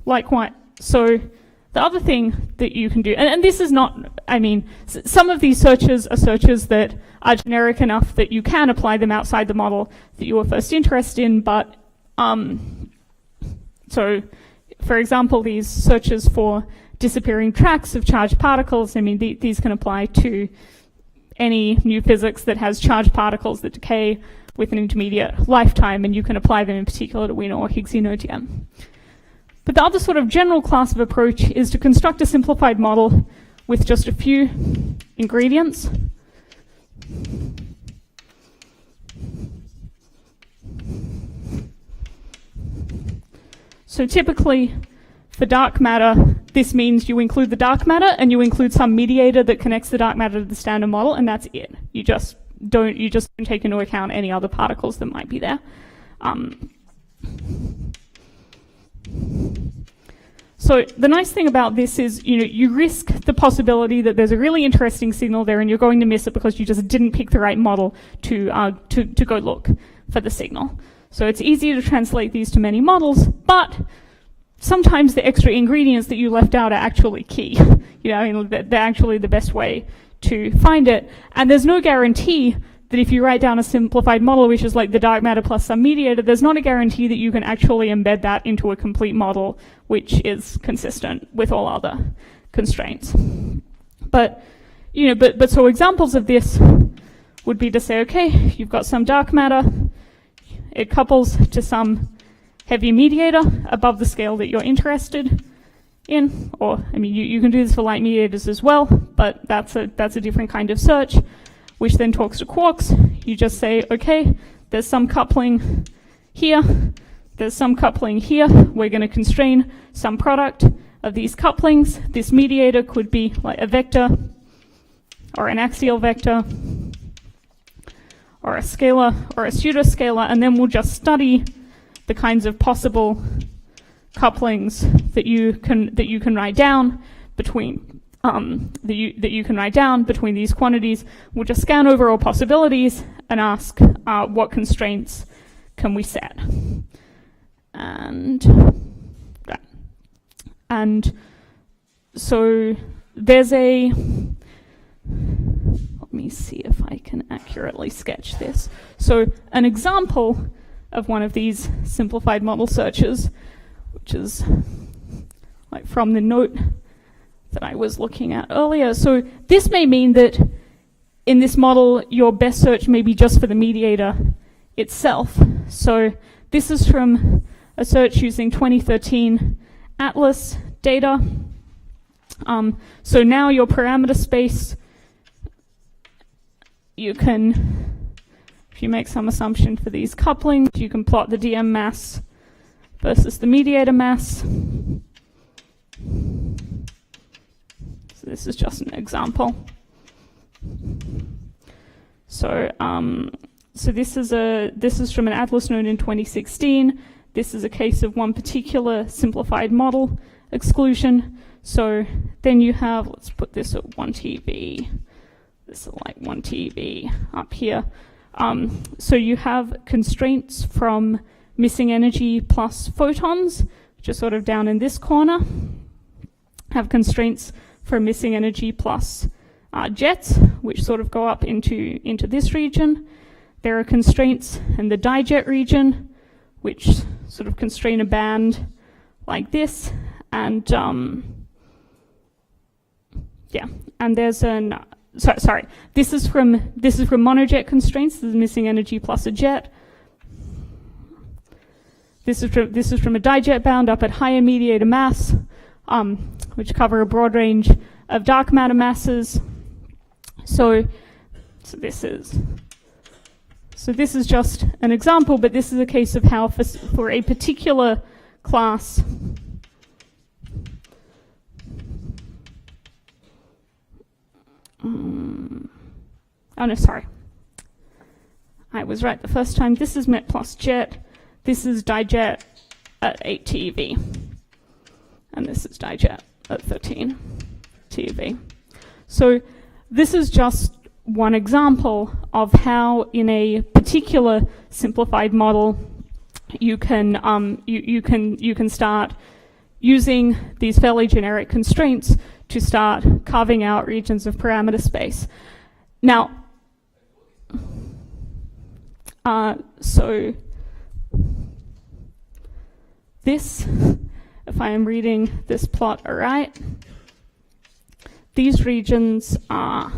likewise, so the other thing that you can do, and this is not, I mean, some of these searches are searches that are generic enough that you can apply them outside the model that you were first interested in, but so, for example, these searches for disappearing tracks of charged particles, I mean, these can apply to any new physics that has charged particles that decay with an intermediate lifetime, and you can apply them in particular to Wiener or Higgsy DiM. But the other sort of general class of approach is to construct a simplified model with just a few ingredients. So typically, for dark matter, this means you include the dark matter and you include some mediator that connects the dark matter to the standard model, and that's it. You just don't take into account any other particles that might be there. So the nice thing about this is, you know, you risk the possibility that there's a really interesting signal there and you're going to miss it because you just didn't pick the right model to go look for the signal. So it's easy to translate these to many models, but sometimes the extra ingredients that you left out are actually key. You know, I mean, they're actually the best way to find it. And there's no guarantee that if you write down a simplified model, which is like the dark matter plus some mediator, there's not a guarantee that you can actually embed that into a complete model, which is consistent with all other constraints. But, you know, but so examples of this would be to say, okay, you've got some dark matter, it couples to some heavy mediator above the scale that you're interested in, or, I mean, you can do this for light mediators as well, but that's a different kind of search, which then talks to quarks. You just say, okay, there's some coupling here, there's some coupling here, we're going to constrain some product of these couplings. This mediator could be like a vector, or an axial vector, or a scalar, or a pseudoscalar, and then we'll just study the kinds of possible couplings that you can write down between that you can write down between these quantities. We'll just scan over all possibilities and ask what constraints can we set. And so there's a, let me see if I can accurately sketch this. So an example of one of these simplified model searches, which is like from the note that I was looking at earlier. So this may mean that in this model, your best search may be just for the mediator itself. So this is from a search using 2013 Atlas data. So now your parameter space, you can, if you make some assumption for these couplings, you can plot the DM mass versus the mediator mass. So this is just an example. So so this is from an Atlas node in 2016. This is a case of one particular simplified model exclusion. So then you have, let's put this at 1 TeV. This is like 1 TeV up here. So you have constraints from missing energy plus photons, which are sort of down in this corner. Have constraints for missing energy plus jets, which sort of go up into this region. There are constraints in the dijet region, which sort of constrain a band like this. And yeah, and there's an, sorry, this is from monojet constraints. This is missing energy plus a jet. This is from a dijet bound up at higher mediator mass, which cover a broad range of dark matter masses. So this is just an example, but this is a case of how for a particular class, oh no, sorry. I was right the first time. This is met plus jet. This is dijet at 8 TeV. And this is dijet at 13 TeV. So this is just one example of how in a particular simplified model you can start using these fairly generic constraints to start carving out regions of parameter space. Now, so this, if I am reading this plot right, these regions are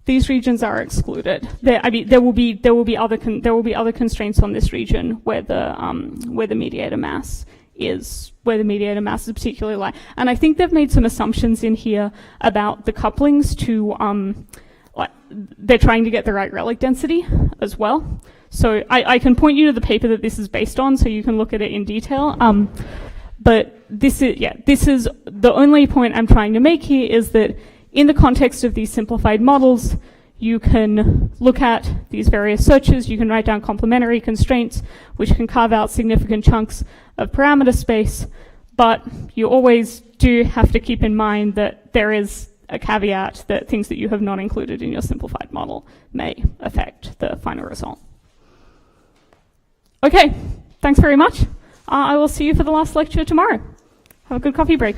excluded. There will be other constraints on this region where the mediator mass is particularly light. And I think they've made some assumptions in here about the couplings to like they're trying to get the right relic density as well. So I can point you to the paper that this is based on, so you can look at it in detail. But this is the only point I'm trying to make here is that in the context of these simplified models, you can look at these various searches, you can write down complementary constraints, which can carve out significant chunks of parameter space, but you always do have to keep in mind that there is a caveat that things that you have not included in your simplified model may affect the final result. Okay, thanks very much. I will see you for the last lecture tomorrow. Have a good coffee break.